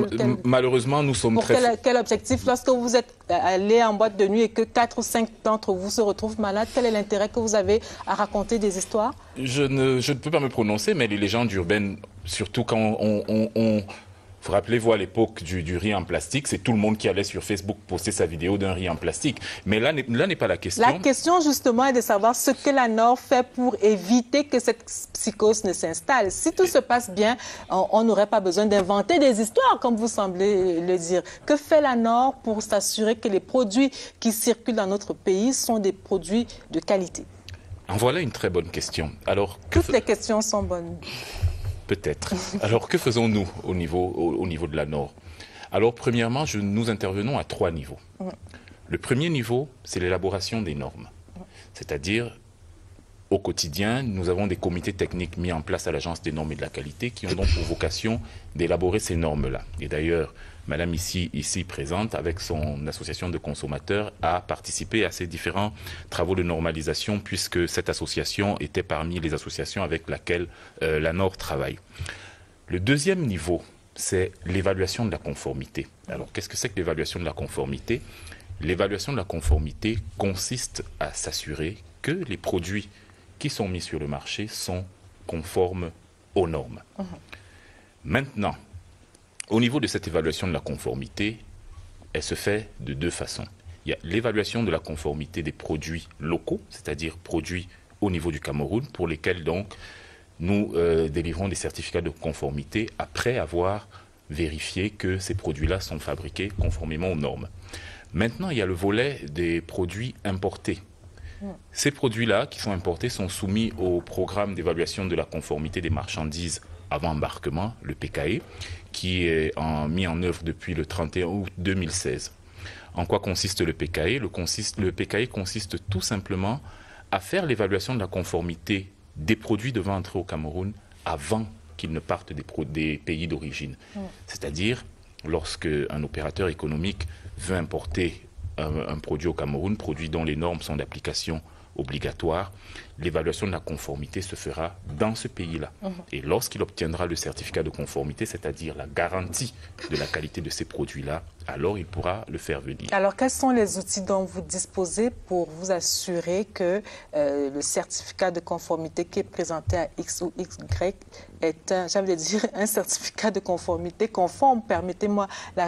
malheureusement, nous sommes très... Quel objectif? Lorsque vous êtes allé en boîte de nuit et que 4 ou 5 d'entre vous se retrouvent malades, quel est l'intérêt que vous avez à raconter des histoires? Je ne peux pas me prononcer, mais les légendes urbaines, surtout quand vous rappelez-vous à l'époque du riz en plastique, c'est tout le monde qui allait sur Facebook poster sa vidéo d'un riz en plastique. Mais là n'est pas la question. La question justement est de savoir ce que la Nord fait pour éviter que cette psychose ne s'installe. Si tout se passe bien, on n'aurait pas besoin d'inventer des histoires, comme vous semblez le dire. Que fait la Nord pour s'assurer que les produits qui circulent dans notre pays sont des produits de qualité? En voilà une très bonne question. Alors, toutes les questions sont bonnes. Peut-être. Alors, que faisons-nous au niveau de la Nord? Alors, premièrement, nous intervenons à 3 niveaux. Le premier niveau, c'est l'élaboration des normes. C'est-à-dire, au quotidien, nous avons des comités techniques mis en place à l'Agence des normes et de la qualité qui ont donc pour vocation d'élaborer ces normes-là. Et d'ailleurs, Madame ici présente, avec son association de consommateurs, a participé à ces différents travaux de normalisation puisque cette association était parmi les associations avec lesquelles la Nord travaille. Le deuxième niveau, c'est l'évaluation de la conformité. Alors, qu'est-ce que c'est que l'évaluation de la conformité? L'évaluation de la conformité consiste à s'assurer que les produits qui sont mis sur le marché sont conformes aux normes. Maintenant, au niveau de cette évaluation de la conformité, elle se fait de 2 façons. Il y a l'évaluation de la conformité des produits locaux, c'est-à-dire produits au niveau du Cameroun, pour lesquels donc nous délivrons des certificats de conformité après avoir vérifié que ces produits-là sont fabriqués conformément aux normes. Maintenant, il y a le volet des produits importés. Ces produits-là qui sont importés sont soumis au programme d'évaluation de la conformité des marchandises avant embarquement, le PKE, qui est mis en œuvre depuis le 31 août 2016. En quoi consiste le PKE? Le PKE consiste tout simplement à faire l'évaluation de la conformité des produits devant entrer au Cameroun avant qu'ils ne partent des pays d'origine. C'est-à-dire, lorsque un opérateur économique veut importer un produit au Cameroun, produit dont les normes sont d'application obligatoire, l'évaluation de la conformité se fera dans ce pays-là. Et lorsqu'il obtiendra le certificat de conformité, c'est-à-dire la garantie de la qualité de ces produits-là, alors il pourra le faire venir. Alors, quels sont les outils dont vous disposez pour vous assurer que le certificat de conformité qui est présenté à X ou XY est un certificat de conformité conforme? Permettez-moi la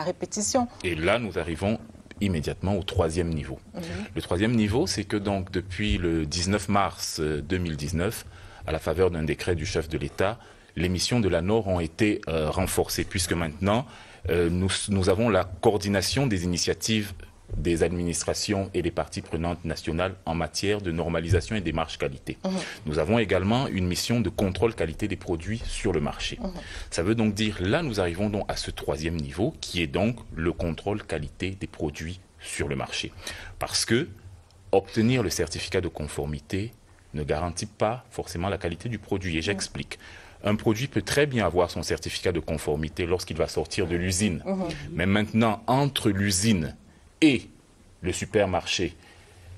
répétition. Et là, nous arrivons immédiatement au troisième niveau. Le troisième niveau, c'est que donc depuis le 19 mars 2019, à la faveur d'un décret du chef de l'État, les missions de la NOR ont été renforcées, puisque maintenant, nous avons la coordination des initiatives des administrations et des parties prenantes nationales en matière de normalisation et démarche qualité. Nous avons également une mission de contrôle qualité des produits sur le marché. Ça veut donc dire, là nous arrivons donc à ce troisième niveau qui est donc le contrôle qualité des produits sur le marché. Parce que obtenir le certificat de conformité ne garantit pas forcément la qualité du produit. Et j'explique. Un produit peut très bien avoir son certificat de conformité lorsqu'il va sortir de l'usine. Mais maintenant, entre l'usine et le supermarché,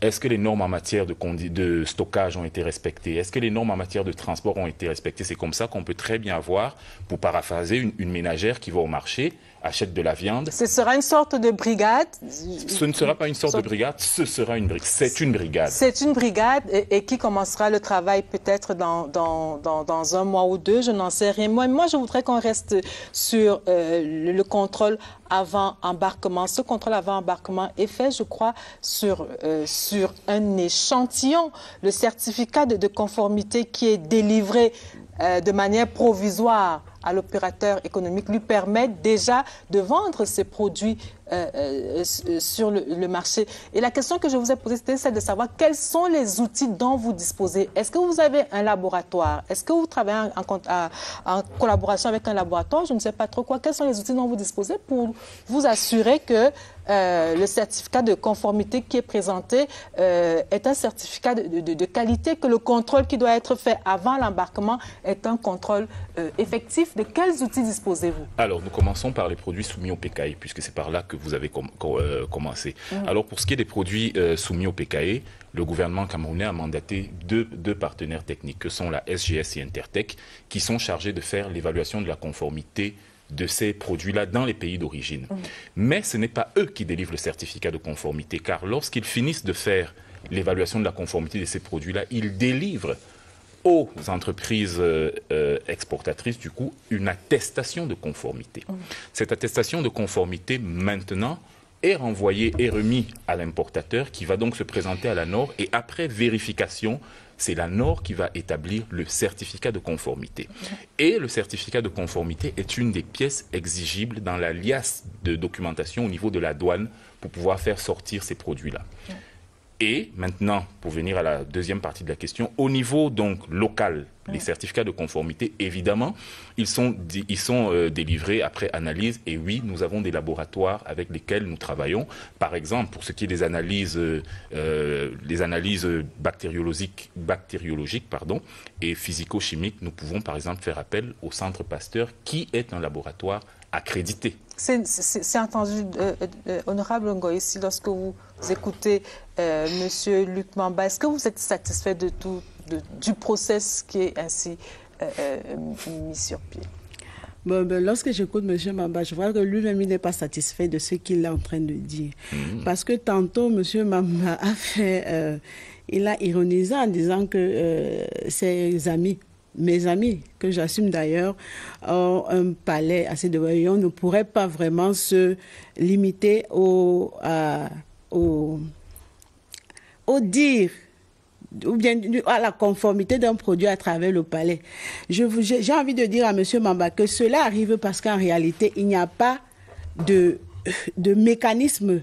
est-ce que les normes en matière de stockage ont été respectées? Est-ce que les normes en matière de transport ont été respectées? C'est comme ça qu'on peut très bien avoir, pour paraphraser, une ménagère qui va au marché, achète de la viande. Ce sera une sorte de brigade? Ce ne sera pas une sorte de brigade, ce sera une brigade. C'est une brigade. C'est une brigade et qui commencera le travail peut-être dans un mois ou deux, je n'en sais rien. Moi, je voudrais qu'on reste sur le contrôle avant embarquement. Ce contrôle avant embarquement est fait, je crois, sur un échantillon. Le certificat de conformité qui est délivré de manière provisoire à l'opérateur économique lui permet déjà de vendre ses produits sur le marché. Et la question que je vous ai posée, c'était celle de savoir quels sont les outils dont vous disposez. Est-ce que vous avez un laboratoire? Est-ce que vous travaillez en collaboration avec un laboratoire? Je ne sais pas trop quoi. Quels sont les outils dont vous disposez pour vous assurer que le certificat de conformité qui est présenté est un certificat de qualité, que le contrôle qui doit être fait avant l'embarquement est un contrôle effectif? De quels outils disposez-vous? Alors, nous commençons par les produits soumis au PKE, puisque c'est par là que vous avez commencé. Alors, pour ce qui est des produits soumis au PKE, le gouvernement camerounais a mandaté deux partenaires techniques, que sont la SGS et Intertech, qui sont chargés de faire l'évaluation de la conformité de ces produits-là dans les pays d'origine. Mais ce n'est pas eux qui délivrent le certificat de conformité, car lorsqu'ils finissent de faire l'évaluation de la conformité de ces produits-là, ils délivrent aux entreprises exportatrices, du coup, une attestation de conformité. Cette attestation de conformité, maintenant, est renvoyée et remise à l'importateur qui va donc se présenter à la NOR et après vérification, c'est la NOR qui va établir le certificat de conformité. Et le certificat de conformité est une des pièces exigibles dans la liasse de documentation au niveau de la douane pour pouvoir faire sortir ces produits-là. Et maintenant, pour venir à la deuxième partie de la question, au niveau donc local, les certificats de conformité, évidemment, ils sont délivrés après analyse. Et oui, nous avons des laboratoires avec lesquels nous travaillons. Par exemple, pour ce qui est des analyses bactériologiques et physico-chimiques, nous pouvons par exemple faire appel au Centre Pasteur, qui est un laboratoire accrédité. C'est entendu, honorable Ngoï, si lorsque vous écoutez Monsieur Luc Mamba, est-ce que vous êtes satisfait du process qui est ainsi mis sur pied? Lorsque j'écoute M. Mamba, je vois que lui-même, il n'est pas satisfait de ce qu'il est en train de dire. Parce que tantôt, M. Mamba a fait... il a ironisé en disant que ses amis, mes amis, que j'assume d'ailleurs, ont un palais assez de voyants, ne pourraient pas vraiment se limiter au dire ou bien à la conformité d'un produit à travers le palais. J'ai envie de dire à M. Mamba que cela arrive parce qu'en réalité, il n'y a pas de mécanisme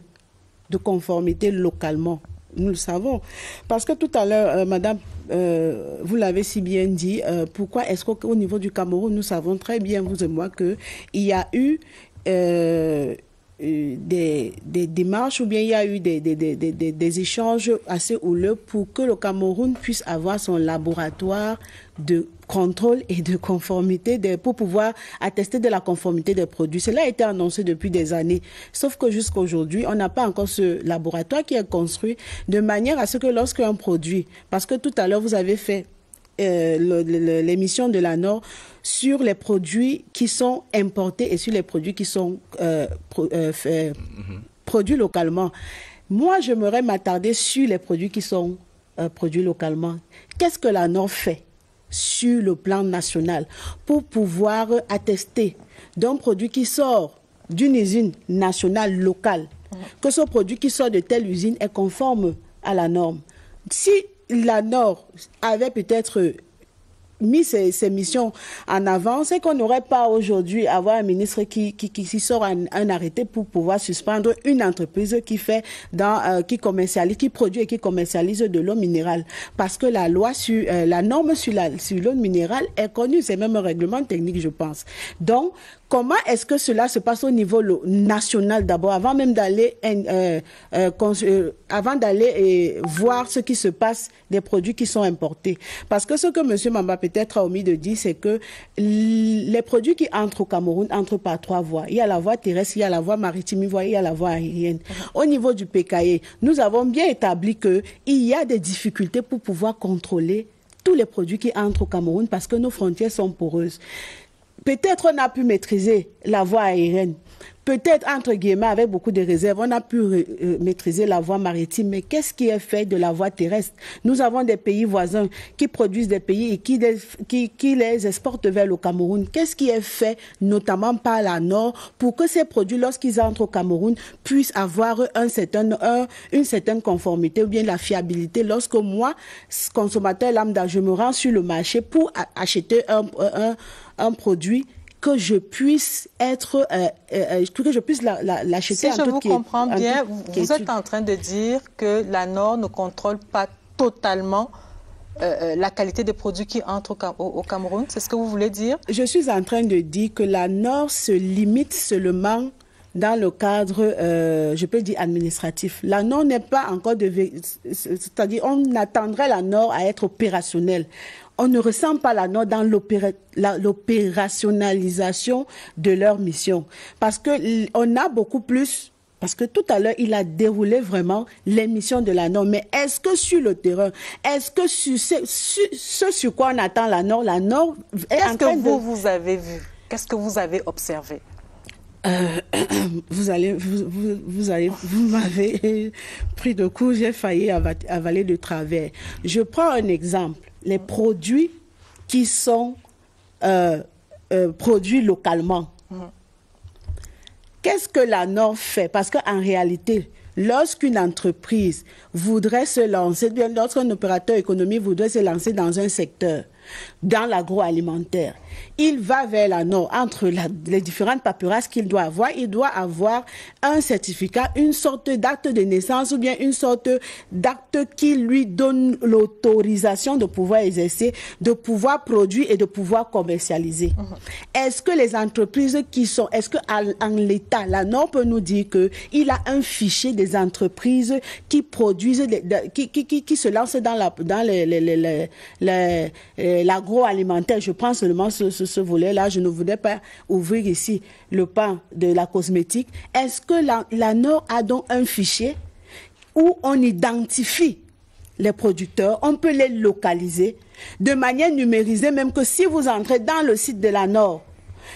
de conformité localement. Nous le savons. Parce que tout à l'heure, madame, vous l'avez si bien dit, pourquoi est-ce qu'au niveau du Cameroun, nous savons très bien, vous et moi, qu'il y a eu des démarches ou bien il y a eu des échanges assez houleux pour que le Cameroun puisse avoir son laboratoire de contrôle et de conformité pour pouvoir attester de la conformité des produits. Cela a été annoncé depuis des années. Sauf que jusqu'à aujourd'hui, on n'a pas encore ce laboratoire qui est construit de manière à ce que lorsqu'un produit, parce que tout à l'heure vous avez fait l'émission de la Nord sur les produits qui sont importés et sur les produits qui sont produits localement. Moi, j'aimerais m'attarder sur les produits qui sont produits localement. Qu'est-ce que la Nord fait sur le plan national pour pouvoir attester d'un produit qui sort d'une usine nationale locale, que ce produit qui sort de telle usine est conforme à la norme? Si la Nord avait peut-être mis ces missions en avant, c'est qu'on n'aurait pas aujourd'hui avoir un ministre qui sort un arrêté pour pouvoir suspendre une entreprise qui fait qui commercialise, qui produit et qui commercialise de l'eau minérale. Parce que la loi sur la norme sur l'eau minérale est connue, c'est même un règlement technique, je pense. Donc, comment est-ce que cela se passe au niveau national d'abord, avant même d'aller voir ce qui se passe des produits qui sont importés? Parce que ce que M. Mamba peut-être a omis de dire, c'est que les produits qui entrent au Cameroun entrent par 3 voies. Il y a la voie terrestre, il y a la voie maritime, il y a la voie aérienne. Au niveau du PKE, nous avons bien établi qu'il y a des difficultés pour pouvoir contrôler tous les produits qui entrent au Cameroun parce que nos frontières sont poreuses. Peut-être on a pu maîtriser la voie aérienne. Peut-être, entre guillemets, avec beaucoup de réserves, on a pu maîtriser la voie maritime. Mais qu'est-ce qui est fait de la voie terrestre? Nous avons des pays voisins qui produisent des pays et qui les exportent vers le Cameroun. Qu'est-ce qui est fait, notamment par la Nord, pour que ces produits, lorsqu'ils entrent au Cameroun, puissent avoir une certaine conformité ou bien la fiabilité? Lorsque moi, consommateur lambda, je me rends sur le marché pour acheter un produit, que je puisse l'acheter. Si je vous comprends bien, vous êtes en train de dire que la Nord ne contrôle pas totalement la qualité des produits qui entrent au Cameroun. C'est ce que vous voulez dire? Je suis en train de dire que la Nord se limite seulement dans le cadre, je peux dire, administratif. La Nord n'est pas encore c'est-à-dire, on attendrait la Nord à être opérationnelle. On ne ressent pas la Nord dans l'opérationnalisation de leur mission. Parce que on a beaucoup plus, parce que tout à l'heure, il a déroulé vraiment les missions de la Nord. Mais est-ce que sur le terrain, est-ce que sur ce sur quoi on attend la Nord est en train de... vous avez vu? Qu'est-ce que vous avez observé? Vous m'avez pris de coup, j'ai failli avaler de travers. Je prends un exemple. Les produits qui sont produits localement. Qu'est-ce que la Nord fait? Parce qu'en réalité, lorsqu'une entreprise voudrait se lancer, bien lorsqu'un opérateur économique voudrait se lancer dans un secteur, dans l'agroalimentaire, il va vers la Nord, entre les différentes paperasses qu'il doit avoir, il doit avoir un certificat, une sorte d'acte de naissance ou bien une sorte d'acte qui lui donne l'autorisation de pouvoir exercer, de pouvoir produire et de pouvoir commercialiser. Est-ce que les entreprises est-ce qu'en l'État, la Nord peut nous dire qu'il a un fichier des entreprises qui produisent, qui se lancent dans l'agroalimentaire? Je prends seulement ce volet-là, je ne voudrais pas ouvrir ici le pan de la cosmétique. Est-ce que la Nord a donc un fichier où on identifie les producteurs, on peut les localiser de manière numérisée, même que si vous entrez dans le site de la Nord,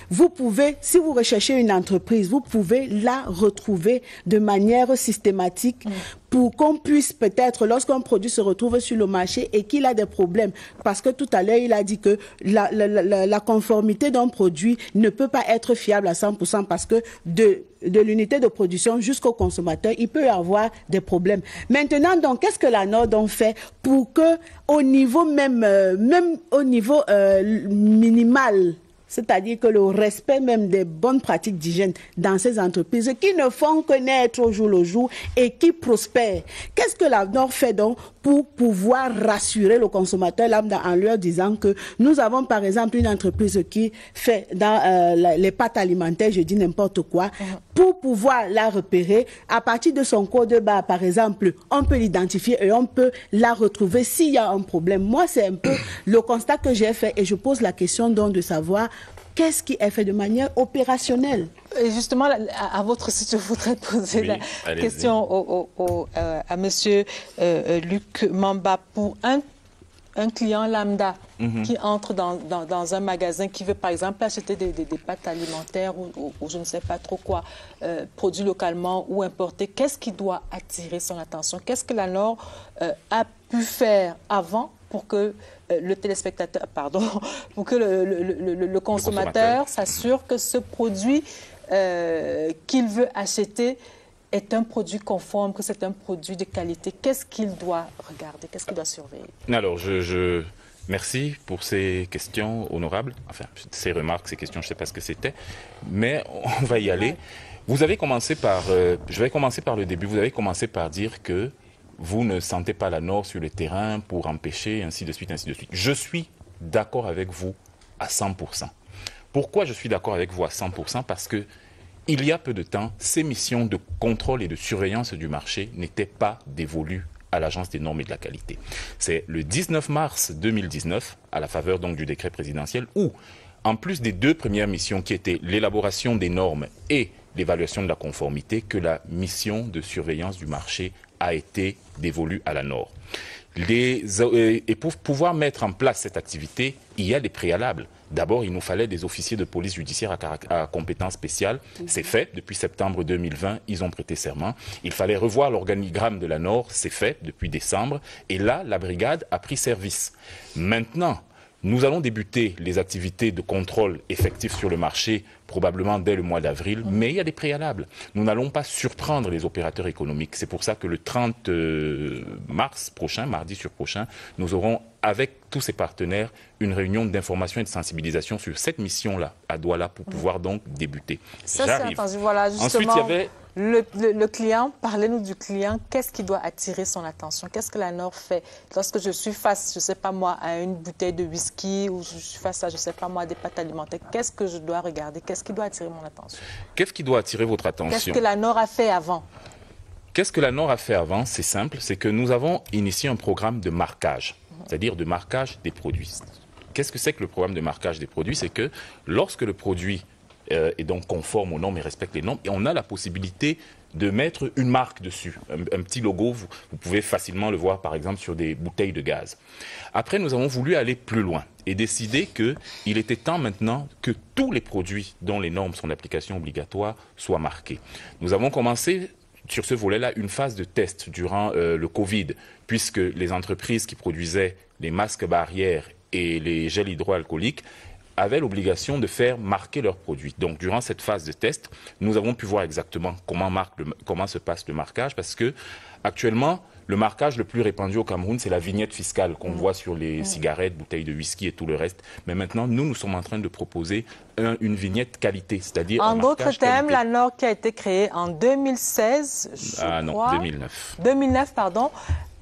vous pouvez, si vous recherchez une entreprise, vous pouvez la retrouver de manière systématique pour qu'on puisse peut-être, lorsqu'un produit se retrouve sur le marché et qu'il a des problèmes, parce que tout à l'heure, il a dit que la conformité d'un produit ne peut pas être fiable à 100% parce que de l'unité de production jusqu'au consommateur, il peut y avoir des problèmes. Maintenant, donc, qu'est-ce que la NOR donc fait pour que, au niveau même au niveau minimal, c'est-à-dire que le respect même des bonnes pratiques d'hygiène dans ces entreprises qui ne font que naître au jour le jour et qui prospèrent. Qu'est-ce que la NOR fait donc pour pouvoir rassurer le consommateur lambda en leur disant que nous avons par exemple une entreprise qui fait dans les pâtes alimentaires, je dis n'importe quoi, pour pouvoir la repérer, à partir de son code barre par exemple, on peut l'identifier et on peut la retrouver s'il y a un problème. Moi, c'est un peu le constat que j'ai fait et je pose la question donc de savoir qu'est-ce qui est fait de manière opérationnelle. Et justement, à votre site, je voudrais poser la question à monsieur Luc Mamba. Pour un client lambda qui entre dans un magasin, qui veut par exemple acheter des pâtes alimentaires ou je ne sais pas trop quoi, produits localement ou importés, qu'est-ce qui doit attirer son attention? Qu'est-ce que la NOR a pu faire avant pour que le téléspectateur, pour que le consommateur s'assure que ce produit qu'il veut acheter est un produit conforme, que c'est un produit de qualité? Qu'est-ce qu'il doit regarder? Qu'est-ce qu'il doit surveiller? Alors, merci pour ces questions honorables. Enfin, ces remarques, ces questions, je ne sais pas ce que c'était. Mais on va y aller. Vous avez commencé par... je vais commencer par le début. Vous avez commencé par dire que vous ne sentez pas la NOR sur le terrain pour empêcher, ainsi de suite, ainsi de suite. Je suis d'accord avec vous à 100%. Pourquoi je suis d'accord avec vous à 100%? Parce que il y a peu de temps, ces missions de contrôle et de surveillance du marché n'étaient pas dévolues à l'Agence des normes et de la qualité. C'est le 19 mars 2019, à la faveur donc du décret présidentiel, où, en plus des deux premières missions qui étaient l'élaboration des normes et l'évaluation de la conformité, que la mission de surveillance du marché a été dévolue à la NOR. Et pour pouvoir mettre en place cette activité, il y a des préalables. D'abord, il nous fallait des officiers de police judiciaire à compétences spéciales. C'est fait. Depuis septembre 2020, ils ont prêté serment. Il fallait revoir l'organigramme de la NOR. C'est fait depuis décembre. Et là, la brigade a pris service. Maintenant, nous allons débuter les activités de contrôle effectif sur le marché probablement dès le mois d'avril, mais il y a des préalables. Nous n'allons pas surprendre les opérateurs économiques. C'est pour ça que le 30 mars prochain, mardi sur prochain, nous aurons avec tous ces partenaires une réunion d'information et de sensibilisation sur cette mission-là à Douala pour pouvoir donc débuter. Ça, c'est entendu. Voilà, justement. Ensuite, il y avait... Le client, parlez-nous du client. Qu'est-ce qui doit attirer son attention? Qu'est-ce que la NOR fait? Lorsque je suis face, je ne sais pas moi, à une bouteille de whisky ou je suis face à, je ne sais pas moi, des pâtes alimentaires, qu'est-ce que je dois regarder? Qu'est-ce qui doit attirer mon attention? Qu'est-ce qui doit attirer votre attention? Qu'est-ce que la NOR a fait avant? Qu'est-ce que la NOR a fait avant? C'est simple, c'est que nous avons initié un programme de marquage, c'est-à-dire de marquage des produits. Qu'est-ce que c'est que le programme de marquage des produits? C'est que lorsque le produit est donc conforme aux normes et respecte les normes, et on a la possibilité de mettre une marque dessus, un petit logo, vous pouvez facilement le voir par exemple sur des bouteilles de gaz. Après, nous avons voulu aller plus loin et décider qu'il était temps maintenant que tous les produits dont les normes sont d'application obligatoire soient marqués. Nous avons commencé sur ce volet-là une phase de test durant le Covid, puisque les entreprises qui produisaient les masques barrières et les gels hydroalcooliques avaient l'obligation de faire marquer leurs produits. Donc, durant cette phase de test, nous avons pu voir exactement comment se passe le marquage, parce que actuellement, le marquage le plus répandu au Cameroun, c'est la vignette fiscale qu'on voit sur les cigarettes, bouteilles de whisky et tout le reste. Mais maintenant, nous sommes en train de proposer une vignette qualité, c'est-à-dire en d'autres termes, la NOR qui a été créée en 2016, je crois... 2009. 2009, pardon,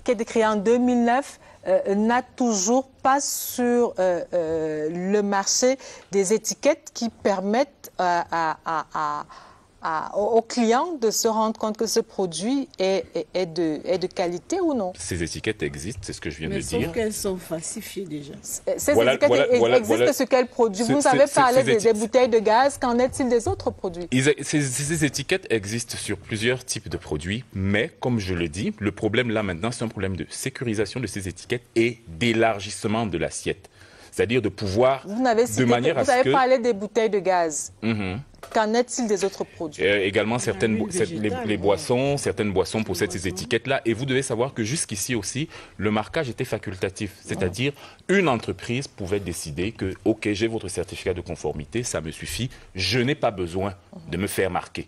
qui a été créée en 2009, n'a toujours pas sur le marché des étiquettes qui permettent aux clients de se rendre compte que ce produit est de qualité ou non. Ces étiquettes existent, c'est ce que je viens de dire. Mais sauf qu'elles sont falsifiées déjà. Ces étiquettes existent sur quel produit? Vous avez parlé des bouteilles de gaz, qu'en est-il des autres produits? Ces étiquettes existent sur plusieurs types de produits, mais comme je le dis, le problème là maintenant, c'est un problème de sécurisation de ces étiquettes et d'élargissement de l'assiette. c'est-à-dire de pouvoir, vous avez parlé des bouteilles de gaz. Qu'en est-il des autres produits? Également les boissons, certaines boissons possèdent ces étiquettes-là. Et vous devez savoir que jusqu'ici aussi, le marquage était facultatif. C'est-à-dire, une entreprise pouvait décider que, OK, j'ai votre certificat de conformité, ça me suffit, je n'ai pas besoin de me faire marquer.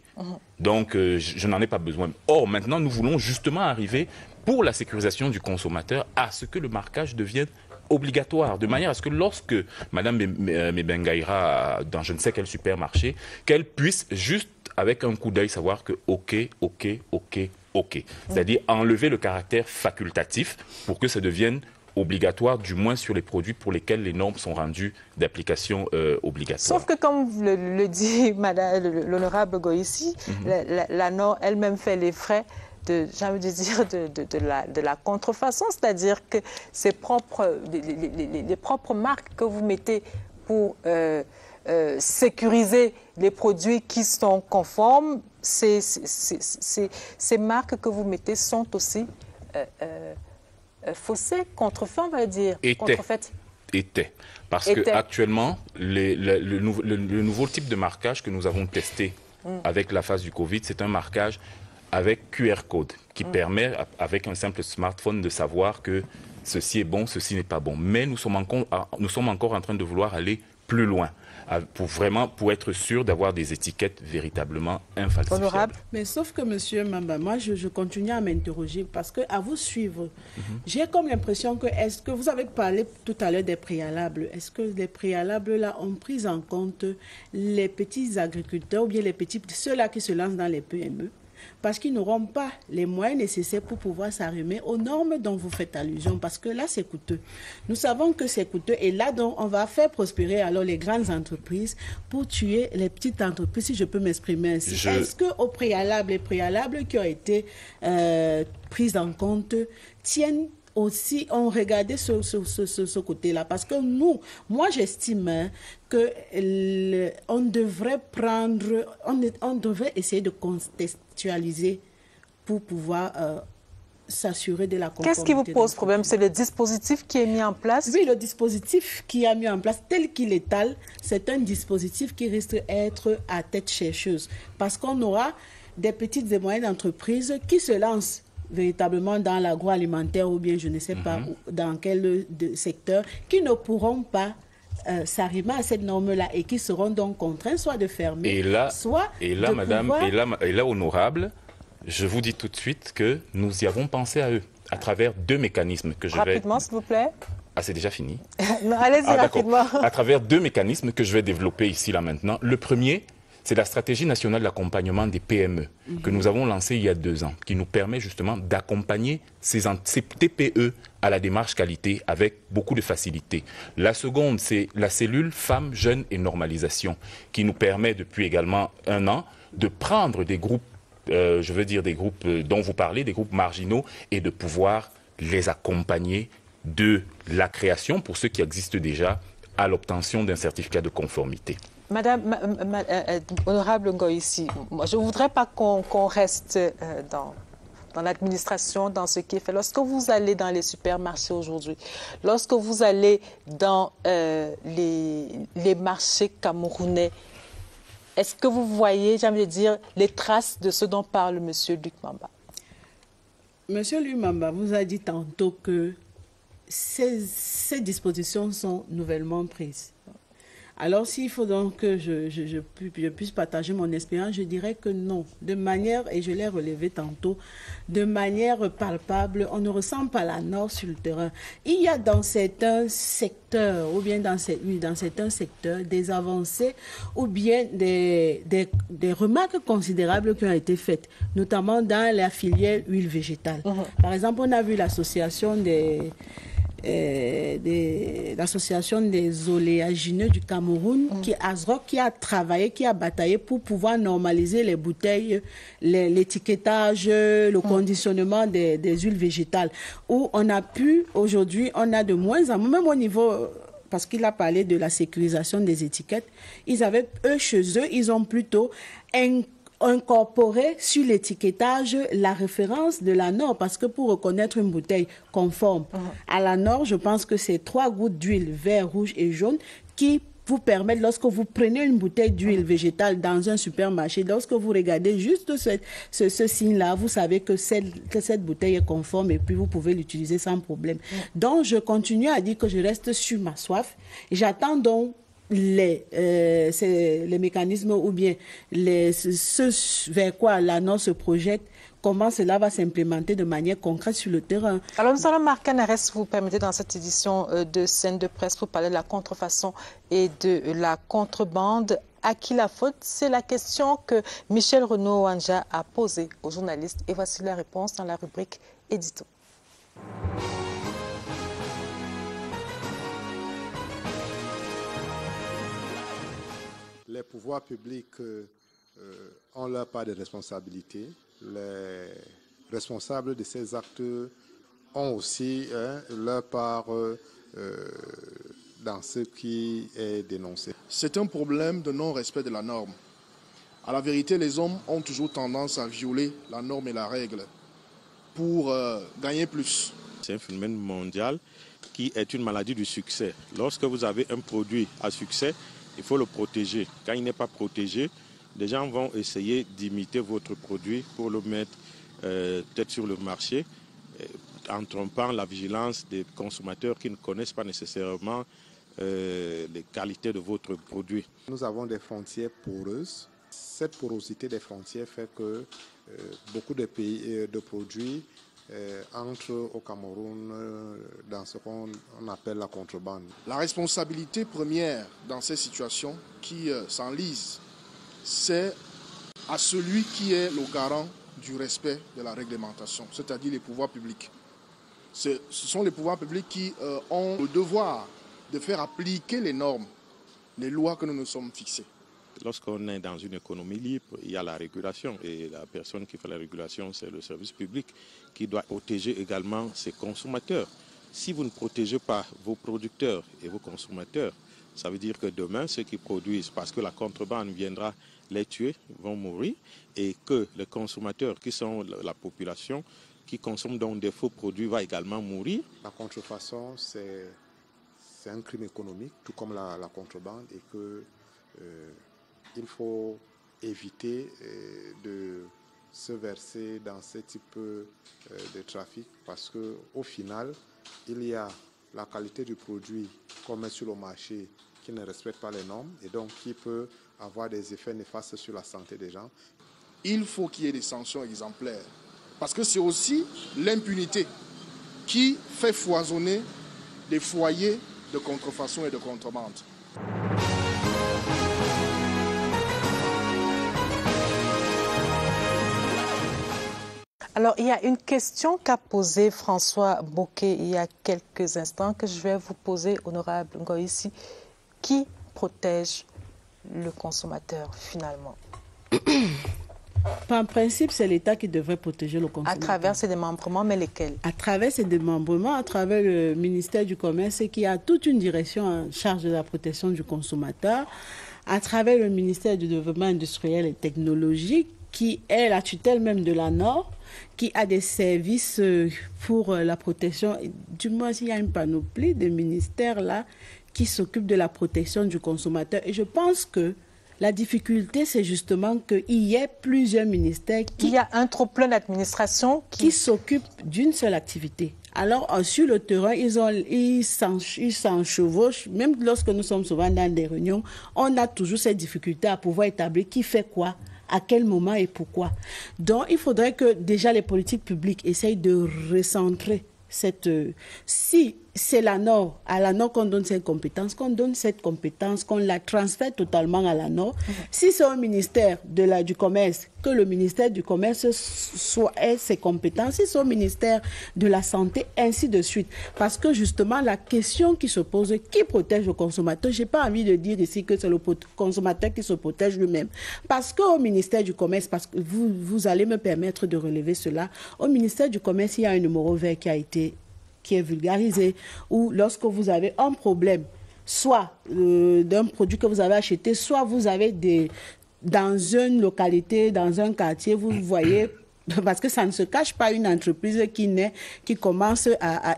Donc, je n'en ai pas besoin. Or, maintenant, nous voulons justement arriver, pour la sécurisation du consommateur, à ce que le marquage devienne obligatoire, de manière à ce que lorsque Mme Mebenga dans je ne sais quel supermarché, qu'elle puisse juste avec un coup d'œil savoir que OK. C'est-à-dire enlever le caractère facultatif pour que ça devienne obligatoire, du moins sur les produits pour lesquels les normes sont rendues d'application obligatoire. Sauf que comme le dit l'honorable Goïssi, la norme elle-même fait les frais de la contrefaçon, c'est-à-dire que les propres marques que vous mettez pour sécuriser les produits qui sont conformes, ces marques que vous mettez sont aussi faussées, contrefaites, on va dire. Était. Parce qu'actuellement, le nouveau type de marquage que nous avons testé avec la phase du Covid, c'est un marquage avec QR code qui permet, avec un simple smartphone, de savoir que ceci est bon, ceci n'est pas bon. Mais nous sommes encore en train de vouloir aller plus loin pour être sûr d'avoir des étiquettes véritablement infalsifiables. Mais sauf que, monsieur Mamba, moi, je continue à m'interroger parce que, à vous suivre, j'ai comme l'impression que, est-ce que vous avez parlé tout à l'heure des préalables, est-ce que les préalables, là, ont pris en compte les petits agriculteurs ou bien ceux-là qui se lancent dans les PME? Parce qu'ils n'auront pas les moyens nécessaires pour pouvoir s'arrimer aux normes dont vous faites allusion, parce que là, c'est coûteux. Nous savons que c'est coûteux, et là, donc, on va faire prospérer alors les grandes entreprises pour tuer les petites entreprises, si je peux m'exprimer ainsi. Est-ce qu'au préalable, les préalables qui ont été prises en compte tiennent aussi, on regardait ce côté-là, parce que moi j'estime on devrait essayer de contextualiser pour pouvoir s'assurer de la conformité. Qu'est-ce qui vous pose problème? C'est le dispositif qui est mis en place? Oui, le dispositif qui est mis en place, tel qu'il étale, c'est un dispositif qui risque d'être à tête chercheuse, parce qu'on aura des petites et moyennes entreprises qui se lancent véritablement dans l'agroalimentaire ou bien je ne sais pas dans quel secteur, qui ne pourront pas s'arrimer à cette norme-là et qui seront donc contraints soit de fermer, soit et là, honorable, je vous dis tout de suite que nous y avons pensé à eux, à travers deux mécanismes que je vais... Rapidement, s'il vous plaît. Ah, c'est déjà fini? Non, allez-y rapidement. À travers deux mécanismes que je vais développer ici, là, maintenant. Le premier, c'est la stratégie nationale d'accompagnement des PME que nous avons lancée il y a 2 ans, qui nous permet justement d'accompagner ces TPE à la démarche qualité avec beaucoup de facilité. La seconde, c'est la cellule femmes, jeunes et normalisation, qui nous permet depuis également 1 an de prendre des groupes, des groupes dont vous parlez, des groupes marginaux, et de pouvoir les accompagner de la création, pour ceux qui existent déjà, à l'obtention d'un certificat de conformité. Madame, honorable Ngoïssi, moi, je ne voudrais pas qu'on reste dans l'administration, dans ce qui est fait. Lorsque vous allez dans les supermarchés aujourd'hui, lorsque vous allez dans les marchés camerounais, est-ce que vous voyez, j'aimerais dire, les traces de ce dont parle M. Luc Mamba? M. Luc Mamba vous a dit tantôt que ces dispositions sont nouvellement prises. Alors, s'il faut donc que je puisse partager mon expérience, je dirais que non. De manière, et je l'ai relevé tantôt, de manière palpable, on ne ressent pas la norme sur le terrain. Il y a dans certains secteurs, ou bien dans certains secteurs, des avancées ou bien des remarques considérables qui ont été faites, notamment dans la filière huile végétale. Par exemple, on a vu l'association l'association des oléagineux du Cameroun, ASROC, qui a travaillé, qui a bataillé pour pouvoir normaliser les bouteilles, l'étiquetage, le conditionnement des huiles végétales. Où on a pu, aujourd'hui, on a de moins en moins, même au niveau, parce qu'il a parlé de la sécurisation des étiquettes, eux, chez eux, ils ont plutôt incorporer sur l'étiquetage la référence de la Nord, parce que pour reconnaître une bouteille conforme à la Nord, je pense que c'est 3 gouttes d'huile vert, rouge et jaune qui vous permettent, lorsque vous prenez une bouteille d'huile végétale dans un supermarché, lorsque vous regardez juste ce signe-là, vous savez que cette bouteille est conforme et puis vous pouvez l'utiliser sans problème. Donc, je continue à dire que je reste sur ma soif. J'attends donc les mécanismes ou bien ce vers quoi la Nord se projette, comment cela va s'implémenter de manière concrète sur le terrain. Alors nous allons marquer un arrêt, si vous permettez, dans cette édition de Scène de presse pour parler de la contrefaçon et de la contrebande. À qui la faute? C'est la question que Michel Renaud-Wanja a posée aux journalistes. Et voici la réponse dans la rubrique Édito. Les pouvoirs publics ont leur part de responsabilité. Les responsables de ces actes ont aussi leur part dans ce qui est dénoncé. C'est un problème de non-respect de la norme. À la vérité, les hommes ont toujours tendance à violer la norme et la règle pour gagner plus. C'est un phénomène mondial qui est une maladie du succès. Lorsque vous avez un produit à succès, il faut le protéger. Quand il n'est pas protégé, des gens vont essayer d'imiter votre produit pour le mettre peut-être sur le marché, en trompant la vigilance des consommateurs qui ne connaissent pas nécessairement les qualités de votre produit. Nous avons des frontières poreuses. Cette porosité des frontières fait que beaucoup de pays, de produits entrent au Cameroun dans ce qu'on appelle la contrebande. La responsabilité première dans ces situations qui s'enlisent, c'est à celui qui est le garant du respect de la réglementation, c'est-à-dire les pouvoirs publics. Ce sont les pouvoirs publics qui ont le devoir de faire appliquer les normes, les lois que nous nous sommes fixées. Lorsqu'on est dans une économie libre, il y a la régulation et la personne qui fait la régulation, c'est le service public qui doit protéger également ses consommateurs. Si vous ne protégez pas vos producteurs et vos consommateurs, ça veut dire que demain, ceux qui produisent, parce que la contrebande viendra les tuer, vont mourir, et que les consommateurs qui sont la population, qui consomment donc des faux produits, va également mourir. La contrefaçon, c'est un crime économique, tout comme la contrebande, et que il faut éviter de se verser dans ce type de trafic, parce qu'au final, il y a la qualité du produit qu'on met sur le marché qui ne respecte pas les normes et donc qui peut avoir des effets néfastes sur la santé des gens. Il faut qu'il y ait des sanctions exemplaires, parce que c'est aussi l'impunité qui fait foisonner les foyers de contrefaçon et de contrebande. Alors, il y a une question qu'a posée François Bocquet il y a quelques instants que je vais vous poser, honorable Ngoïsi. Qui protège le consommateur finalement? Par principe, c'est l'État qui devrait protéger le consommateur. À travers ses démembrements, mais lesquels? À travers ses démembrements, à travers le ministère du Commerce qui a toute une direction en charge de la protection du consommateur, à travers le ministère du Développement industriel et technologique qui est la tutelle même de la Nord, qui a des services pour la protection. Du moins, il y a une panoplie de ministères là qui s'occupent de la protection du consommateur. Et je pense que la difficulté, c'est justement qu'il y ait plusieurs ministères qui... Il y a un trop-plein d'administration qui s'occupent d'une seule activité. Alors, sur le terrain, ils s'enchevauchent. Même lorsque nous sommes souvent dans des réunions, on a toujours cette difficulté à pouvoir établir qui fait quoi, à quel moment et pourquoi. Donc, il faudrait que déjà les politiques publiques essayent de recentrer cette... Si c'est à la Nord qu'on donne cette compétence, qu'on la transfère totalement à la Nord. Si c'est au ministère du Commerce, que le ministère du Commerce ait ses compétences, si c'est au ministère de la Santé, ainsi de suite. Parce que justement, la question qui se pose, qui protège le consommateur? Je n'ai pas envie de dire ici que c'est le consommateur qui se protège lui-même. Parce qu'au ministère du Commerce, parce que vous allez me permettre de relever cela, au ministère du Commerce, il y a un numéro vert qui est vulgarisé, ou lorsque vous avez un problème, soit d'un produit que vous avez acheté, soit vous avez dans une localité, dans un quartier, vous voyez, parce que ça ne se cache pas, une entreprise qui naît, qui commence à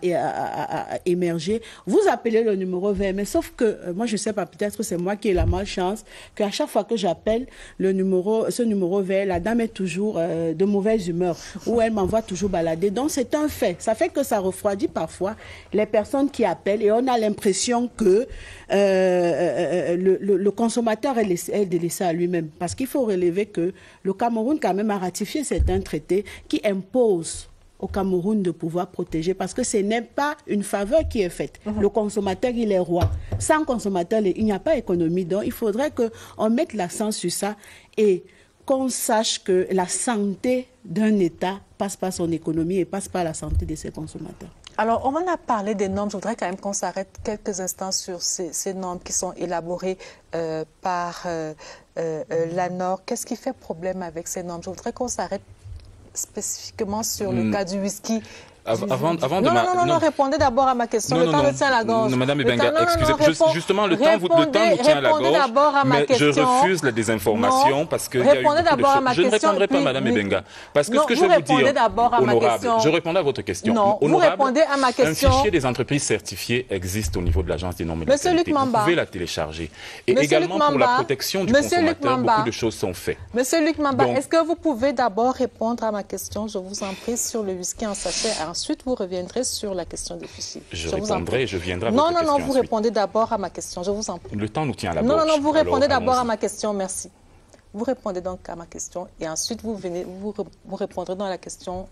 émerger, vous appelez le numéro vert, mais sauf que, moi je sais pas, peut-être que c'est moi qui ai la malchance, qu'à chaque fois que j'appelle ce numéro vert, la dame est toujours de mauvaise humeur, ou elle m'envoie toujours balader. Donc c'est un fait. Ça fait que ça refroidit parfois les personnes qui appellent et on a l'impression que le consommateur est délaissé à lui-même. Parce qu'il faut relever que le Cameroun quand même a ratifié certains traités qui imposent au Cameroun de pouvoir protéger, parce que ce n'est pas une faveur qui est faite. Le consommateur, il est roi. Sans consommateur, il n'y a pas d'économie. Donc, il faudrait qu'on mette l'accent sur ça et qu'on sache que la santé d'un État passe par son économie et passe par la santé de ses consommateurs. Alors, on a parlé des normes. Je voudrais quand même qu'on s'arrête quelques instants sur ces normes qui sont élaborées par l'ANOR. Qu'est-ce qui fait problème avec ces normes? Je voudrais qu'on s'arrête spécifiquement sur le cas du whisky. Non, répondez d'abord à ma question. Le temps me tient à la gorge. Non, Madame Ebenga, excusez, justement, le temps nous tient à la gorge, mais je refuse la désinformation parce qu'il y a eu beaucoup de choses. Je ne répondrai pas, Madame Ebenga, parce que ce que je vais vous dire, honorable, je répondrai à votre question. Non, vous répondez à ma question. Un fichier des entreprises certifiées existe au niveau de l'Agence des normes et de la qualité. Vous pouvez la télécharger. Et également pour la protection du consommateur, beaucoup de choses sont faites. Monsieur Luc Mamba, est-ce que vous pouvez d'abord répondre à ma question, je vous en prie, sur le whisky en sachet? Ensuite, vous reviendrez sur la question des fichiers. Je répondrai et je viendrai à votre question. Non, vous répondez d'abord à ma question, je vous en prie. Le temps nous tient à la gorge. Non, vous répondez d'abord à ma question, merci. Vous répondez donc à ma question et ensuite vous répondrez dans la question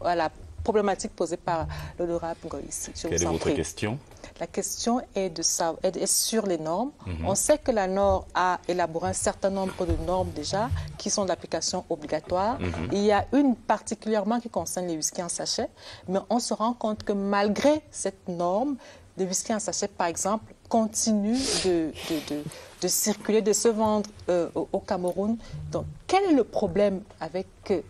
à la problématique posée par l'honorable Ngoïsi. Quelle est votre question? La question est sur les normes. On sait que la NOR a élaboré un certain nombre de normes déjà qui sont d'application obligatoire. Il y a une particulièrement qui concerne les whiskies en sachet, mais on se rend compte que malgré cette norme, les whiskies en sachet, par exemple, continuent de circuler, de se vendre au Cameroun. Donc, quel est le problème avec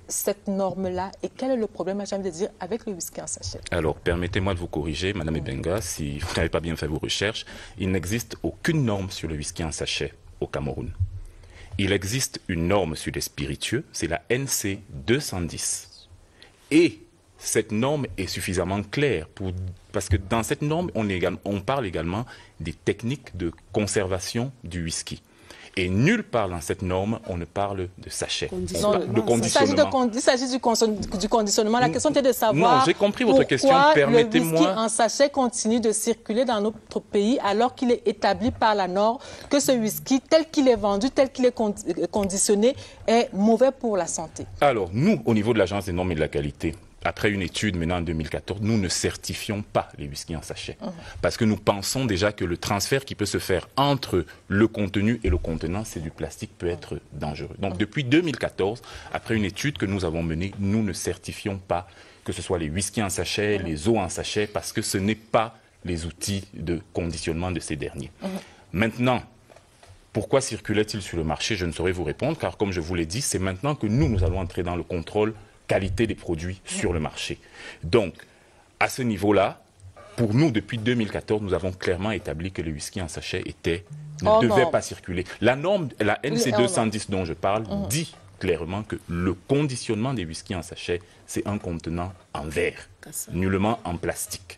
cette norme-là et quel est le problème, j'ai envie de dire, avec le whisky en sachet? Alors, permettez-moi de vous corriger, Madame Ebenga, si vous n'avez pas bien fait vos recherches. Il n'existe aucune norme sur le whisky en sachet au Cameroun. Il existe une norme sur les spiritueux, c'est la NC 210. Et cette norme est suffisamment claire parce que dans cette norme, on parle également des techniques de conservation du whisky. Et nulle part dans cette norme, on ne parle de sachet, de conditionnement. Il s'agit du conditionnement. La question était de savoir non, j'ai compris votre question. Permettez-moi. Le whisky en sachet continue de circuler dans notre pays alors qu'il est établi par la norme que ce whisky, tel qu'il est vendu, tel qu'il est conditionné, est mauvais pour la santé. Alors, nous, au niveau de l'Agence des normes et de la qualité, après une étude maintenant en 2014, nous ne certifions pas les whiskies en sachet. Parce que nous pensons déjà que le transfert qui peut se faire entre le contenu et le contenant, c'est du plastique, peut être dangereux. Donc depuis 2014, après une étude que nous avons menée, nous ne certifions pas que ce soit les whiskies en sachet, les eaux en sachet, parce que ce n'est pas les outils de conditionnement de ces derniers. Maintenant, pourquoi circulait-il sur le marché? Je ne saurais vous répondre, car comme je vous l'ai dit, c'est maintenant que nous allons entrer dans le contrôle qualité des produits sur le marché. Donc, à ce niveau-là, pour nous, depuis 2014, nous avons clairement établi que le whisky en sachet ne devait pas circuler. La norme, la NC 210 dont je parle, dit clairement que le conditionnement des whiskies en sachet, c'est un contenant en verre, nullement en plastique.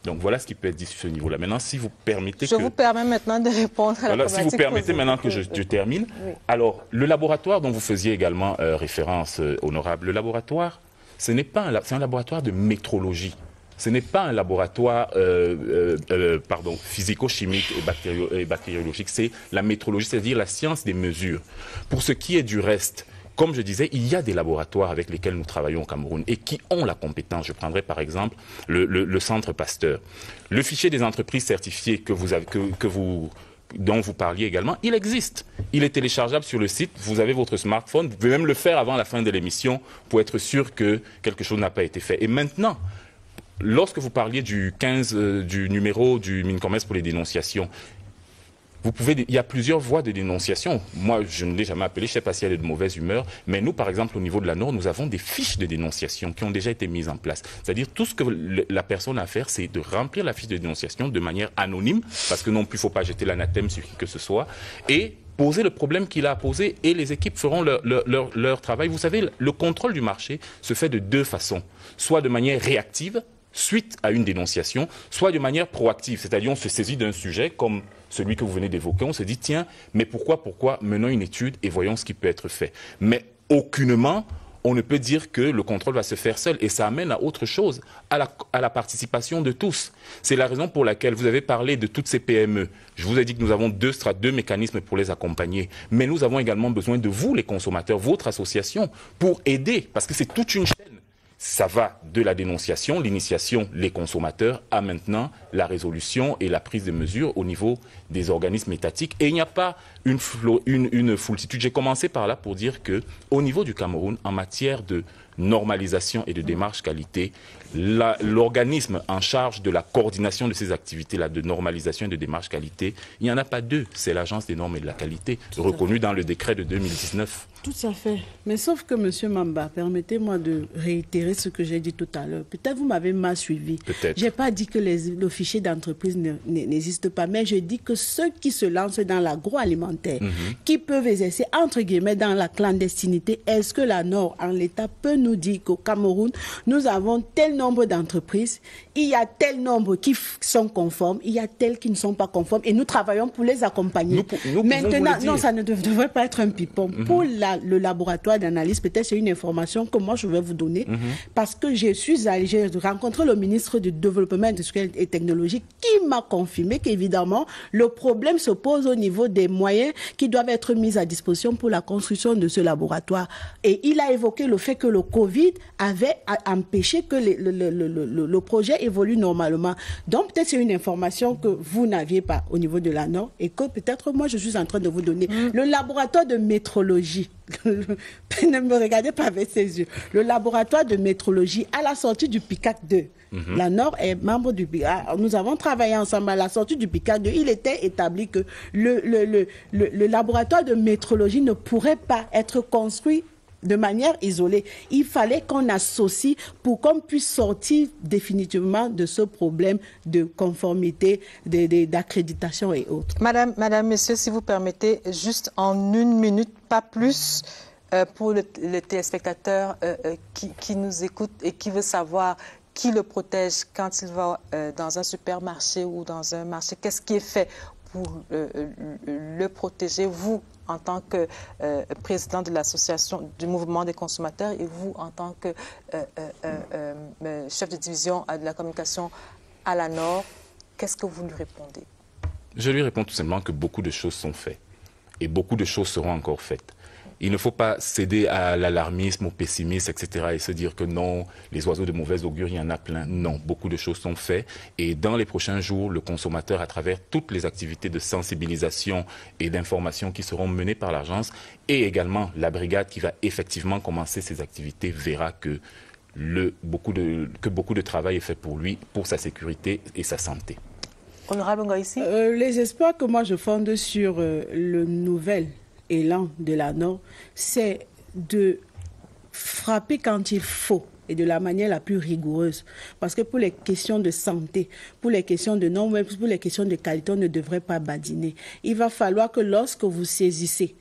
Donc voilà ce qui peut être dit sur ce niveau-là. Maintenant, si vous permettez Je vous permets maintenant de répondre à la problématique. Si vous permettez maintenant que je termine. Oui. Alors, le laboratoire dont vous faisiez également référence, honorable, le laboratoire, c'est un laboratoire de métrologie. Ce n'est pas un laboratoire physico-chimique et bactériologique. C'est la métrologie, c'est-à-dire la science des mesures. Pour ce qui est du reste, comme je disais, il y a des laboratoires avec lesquels nous travaillons au Cameroun et qui ont la compétence. Je prendrai par exemple le Centre Pasteur. Le fichier des entreprises certifiées dont vous parliez également, il existe. Il est téléchargeable sur le site. Vous avez votre smartphone. Vous pouvez même le faire avant la fin de l'émission pour être sûr que quelque chose n'a pas été fait. Et maintenant, lorsque vous parliez du numéro du MINCOMES pour les dénonciations, il y a plusieurs voies de dénonciation. Moi, je ne l'ai jamais appelé, je ne sais pas si elle est de mauvaise humeur, mais nous, par exemple, au niveau de la NOR, nous avons des fiches de dénonciation qui ont déjà été mises en place. C'est-à-dire, tout ce que la personne a à faire, c'est de remplir la fiche de dénonciation de manière anonyme, parce que non plus, il ne faut pas jeter l'anathème sur qui que ce soit, et poser le problème qu'il a à poser et les équipes feront leur travail. Vous savez, le contrôle du marché se fait de deux façons. Soit de manière réactive, suite à une dénonciation, soit de manière proactive. C'est-à-dire on se saisit d'un sujet comme celui que vous venez d'évoquer, on se dit tiens, mais pourquoi, menons une étude et voyons ce qui peut être fait. Mais aucunement, on ne peut dire que le contrôle va se faire seul. Et ça amène à autre chose, à la participation de tous. C'est la raison pour laquelle vous avez parlé de toutes ces PME. Je vous ai dit que nous avons deux mécanismes pour les accompagner. Mais nous avons également besoin de vous, les consommateurs, votre association, pour aider. Parce que c'est toute une chaîne. Ça va de la dénonciation, l'initiation, les consommateurs, à maintenant la résolution et la prise de mesures au niveau des organismes étatiques. Et il n'y a pas une foultitude. J'ai commencé par là pour dire que, au niveau du Cameroun, en matière de normalisation et de démarche qualité, l'organisme en charge de la coordination de ces activités-là, de normalisation et de démarche qualité, il n'y en a pas deux. C'est l'Agence des normes et de la qualité, reconnue dans le décret de 2019. Tout à fait. Mais sauf que, M. Mamba, permettez-moi de réitérer ce que j'ai dit tout à l'heure. Peut-être vous m'avez mal suivi. Peut-être. Je n'ai pas dit que le fichier d'entreprise n'existe pas, mais je dis que ceux qui se lancent dans l'agroalimentaire, qui peuvent exercer, entre guillemets, dans la clandestinité, est-ce que la NOR, en l'État, peut nous dire qu'au Cameroun, nous avons tel nombre d'entreprises, il y a tel nombre qui sont conformes, il y a tel qui ne sont pas conformes, et nous travaillons pour les accompagner. Maintenant, non, ça ne devrait pas être un pipon. Pour le laboratoire d'analyse, peut-être c'est une information que moi je vais vous donner, parce que j'ai rencontré le ministre du Développement industriel et technologique qui m'a confirmé qu'évidemment, le problème se pose au niveau des moyens qui doivent être mis à disposition pour la construction de ce laboratoire. Et il a évoqué le fait que le Covid avait empêché que le projet évolue normalement. Donc peut-être c'est une information que vous n'aviez pas au niveau de la NOR et que peut-être moi je suis en train de vous donner. Le laboratoire de métrologie, ne me regardez pas avec ses yeux, le laboratoire de métrologie à la sortie du PICAC 2, la NOR est membre du PICAC. Nous avons travaillé ensemble à la sortie du PICAC 2. Il était établi que le laboratoire de métrologie ne pourrait pas être construit de manière isolée. Il fallait qu'on associe pour qu'on puisse sortir définitivement de ce problème de conformité, d'accréditation et autres. Madame, Monsieur, si vous permettez, juste en 1 minute, pas plus, pour le téléspectateur qui nous écoute et qui veut savoir qui le protège quand il va dans un supermarché ou dans un marché. Qu'est-ce qui est fait pour le protéger, vous, en tant que président de l'association du mouvement des consommateurs et vous, en tant que chef de division de la communication à la NOR, qu'est-ce que vous lui répondez? Je lui réponds tout simplement que beaucoup de choses sont faites et beaucoup de choses seront encore faites. Il ne faut pas céder à l'alarmisme, au pessimisme, etc. et se dire que non, les oiseaux de mauvaise augure, il y en a plein. Non, beaucoup de choses sont faites. Et dans les prochains jours, le consommateur, à travers toutes les activités de sensibilisation et d'information qui seront menées par l'agence, et également la brigade qui va effectivement commencer ses activités, verra que beaucoup de travail est fait pour lui, pour sa sécurité et sa santé. Honorable Ngoïsi. Les espoirs que moi je fonde sur le nouvel élan de la NOR, c'est de frapper quand il faut et de la manière la plus rigoureuse. Parce que pour les questions de santé, pour les questions de normes, pour les questions de qualité, on ne devrait pas badiner. Il va falloir que lorsque vous saisissez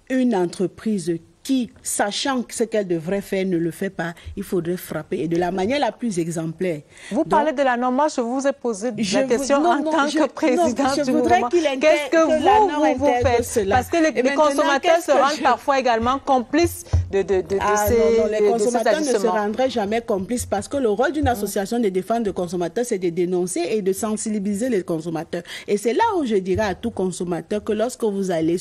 une entreprise qui, sachant ce qu'elle devrait faire, ne le fait pas, il faudrait frapper et de la manière la plus exemplaire. Vous parlez de la norme, moi je vous ai posé la question en tant que président du mouvement. Qu'est-ce que vous faites? Parce que les consommateurs se rendent parfois également complices de ces les consommateurs ne se rendraient jamais complices parce que le rôle d'une association de défense de consommateurs, c'est de dénoncer et de sensibiliser les consommateurs. Et c'est là où je dirais à tout consommateur que lorsque vous allez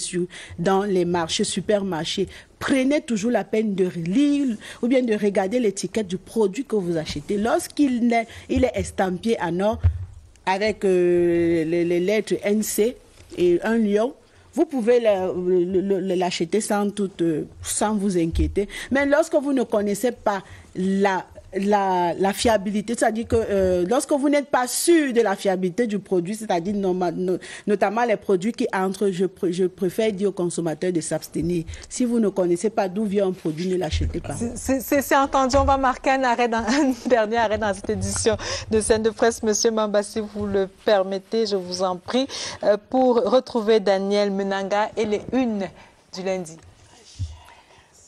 dans les marchés, supermarchés, prenez toujours la peine de lire ou bien de regarder l'étiquette du produit que vous achetez. Lorsqu'il est estampillé en or avec les lettres NC et un lion, vous pouvez l'acheter sans vous inquiéter. Mais lorsque vous ne connaissez pas la fiabilité, c'est-à-dire que lorsque vous n'êtes pas sûr de la fiabilité du produit, c'est-à-dire notamment les produits qui entrent, je préfère dire aux consommateurs de s'abstenir. Si vous ne connaissez pas d'où vient un produit, ne l'achetez pas. C'est entendu. On va marquer un dernier arrêt dans cette édition de Scène de Presse. Monsieur Mamba, si vous le permettez, je vous en prie, pour retrouver Daniel Menanga et les unes du lundi.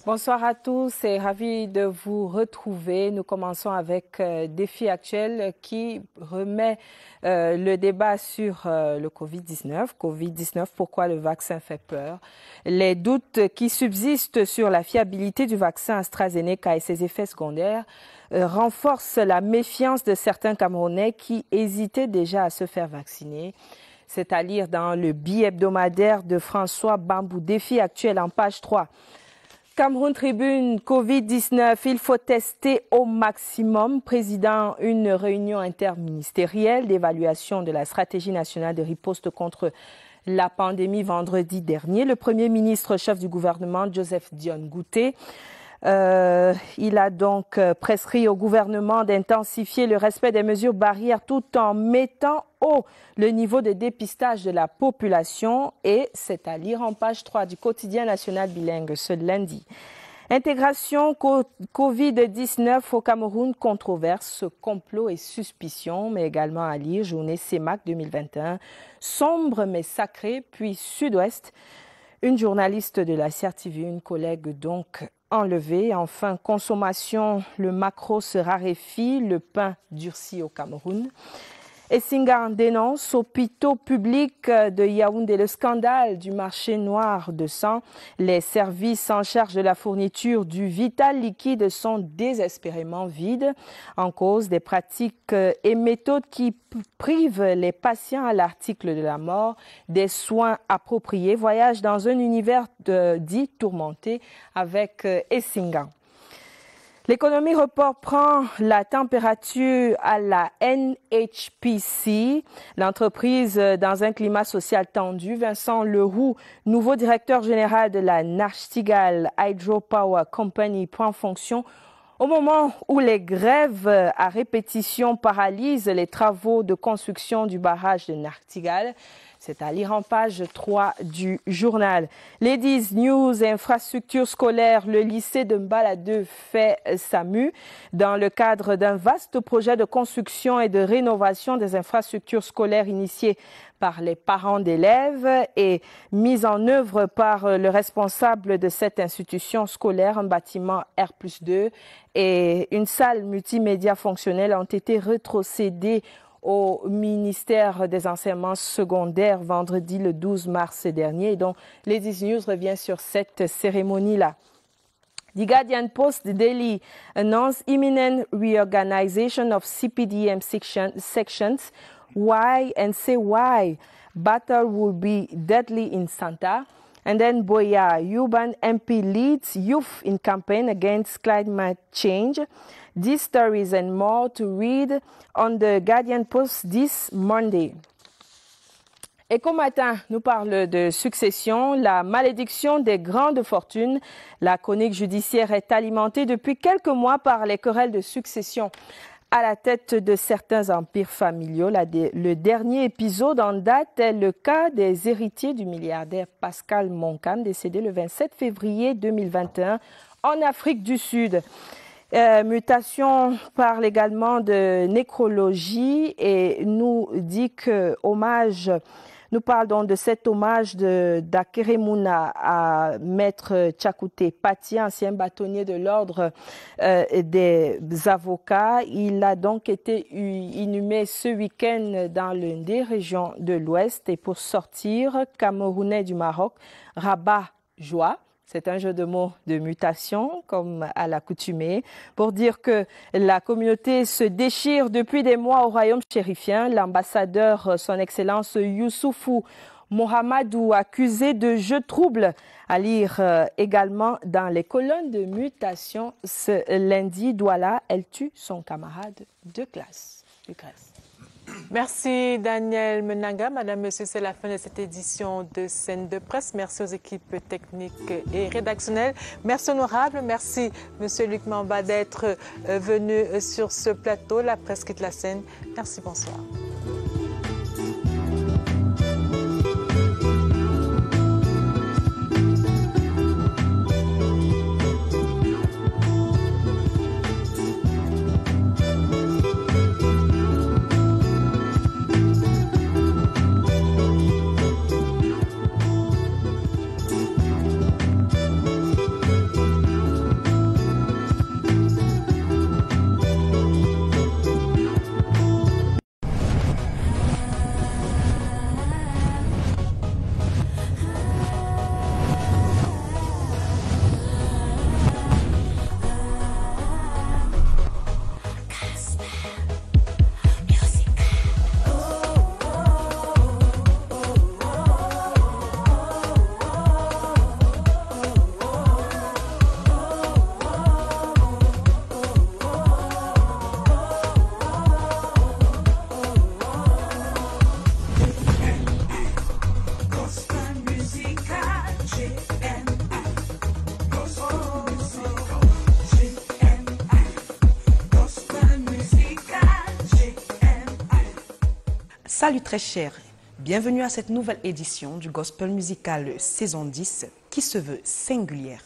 Bonsoir à tous et ravi de vous retrouver. Nous commençons avec Défi Actuel qui remet le débat sur le Covid-19. Covid-19, pourquoi le vaccin fait peur? Les doutes qui subsistent sur la fiabilité du vaccin AstraZeneca et ses effets secondaires renforcent la méfiance de certains Camerounais qui hésitaient déjà à se faire vacciner. C'est à lire dans le bi-hebdomadaire de François Bambou. Défi Actuel en page 3. Cameroun Tribune, Covid-19, il faut tester au maximum. Président, une réunion interministérielle d'évaluation de la stratégie nationale de riposte contre la pandémie vendredi dernier. Le Premier ministre, chef du gouvernement, Joseph Dione Gouté, il a donc prescrit au gouvernement d'intensifier le respect des mesures barrières tout en mettant haut le niveau de dépistage de la population, et c'est à lire en page 3 du quotidien national bilingue ce lundi. Intégration Covid-19 au Cameroun, controverse, complot et suspicion, mais également à lire journée CEMAC 2021, sombre mais sacré, puis Sud-Ouest. Une journaliste de la CRTV, une collègue donc enlevée. Enfin, consommation, le maquereau se raréfie, le pain durcit au Cameroun. Essinga dénonce hôpitaux publics de Yaoundé le scandale du marché noir de sang. Les services en charge de la fourniture du vital liquide sont désespérément vides en cause des pratiques et méthodes qui privent les patients à l'article de la mort des soins appropriés. Voyage dans un univers dit tourmenté avec Essinga. L'économie report prend la température à la NHPC, l'entreprise dans un climat social tendu. Vincent Leroux, nouveau directeur général de la Nachtigal Hydropower Company, prend fonction au moment où les grèves à répétition paralysent les travaux de construction du barrage de Nachtigal. C'est à lire en page 3 du journal. Ladies News, infrastructures scolaires, le lycée de Mbala2 fait sa mue dans le cadre d'un vaste projet de construction et de rénovation des infrastructures scolaires initié par les parents d'élèves et mis en œuvre par le responsable de cette institution scolaire. Un bâtiment R+2 et une salle multimédia fonctionnelle ont été rétrocédés au ministère des enseignements secondaires vendredi le 12 mars dernier. Et donc, Ladies News revient sur cette cérémonie-là. The Guardian Post Daily announced imminent reorganization of CPDM sections. Why and say why? Battle will be deadly in Santa. And then Boya, Yuban MP leads youth in campaign against climate change. These stories and more to read on the Guardian Post this Monday. Écho Matin nous parle de succession, la malédiction des grandes fortunes. La chronique judiciaire est alimentée depuis quelques mois par les querelles de succession à la tête de certains empires familiaux. Le dernier épisode en date est le cas des héritiers du milliardaire Pascal Monkam, décédé le 27 février 2021 en Afrique du Sud. Mutation parle également de nécrologie et nous dit que nous parlons de cet hommage d'Akeremouna à Maître Tchakouté Pati, ancien bâtonnier de l'ordre des avocats. Il a donc été inhumé ce week-end dans l'une des régions de l'Ouest. Et pour sortir, Camerounais du Maroc, Rabat Joie. C'est un jeu de mots de mutation, comme à l'accoutumée, pour dire que la communauté se déchire depuis des mois au royaume chérifien. L'ambassadeur, son Excellence Youssoufou Mohamedou, accusé de jeu trouble, à lire également dans les colonnes de mutation ce lundi. Douala, elle tue son camarade de classe. Lucrèce. Merci Daniel Menanga. Madame, Monsieur, c'est la fin de cette édition de Scène de Presse. Merci aux équipes techniques et rédactionnelles. Merci honorable. Merci Monsieur Luc Mamba d'être venu sur ce plateau. La presse quitte la scène. Merci, bonsoir. Salut très cher, bienvenue à cette nouvelle édition du Gospel Musical saison 10 qui se veut singulière.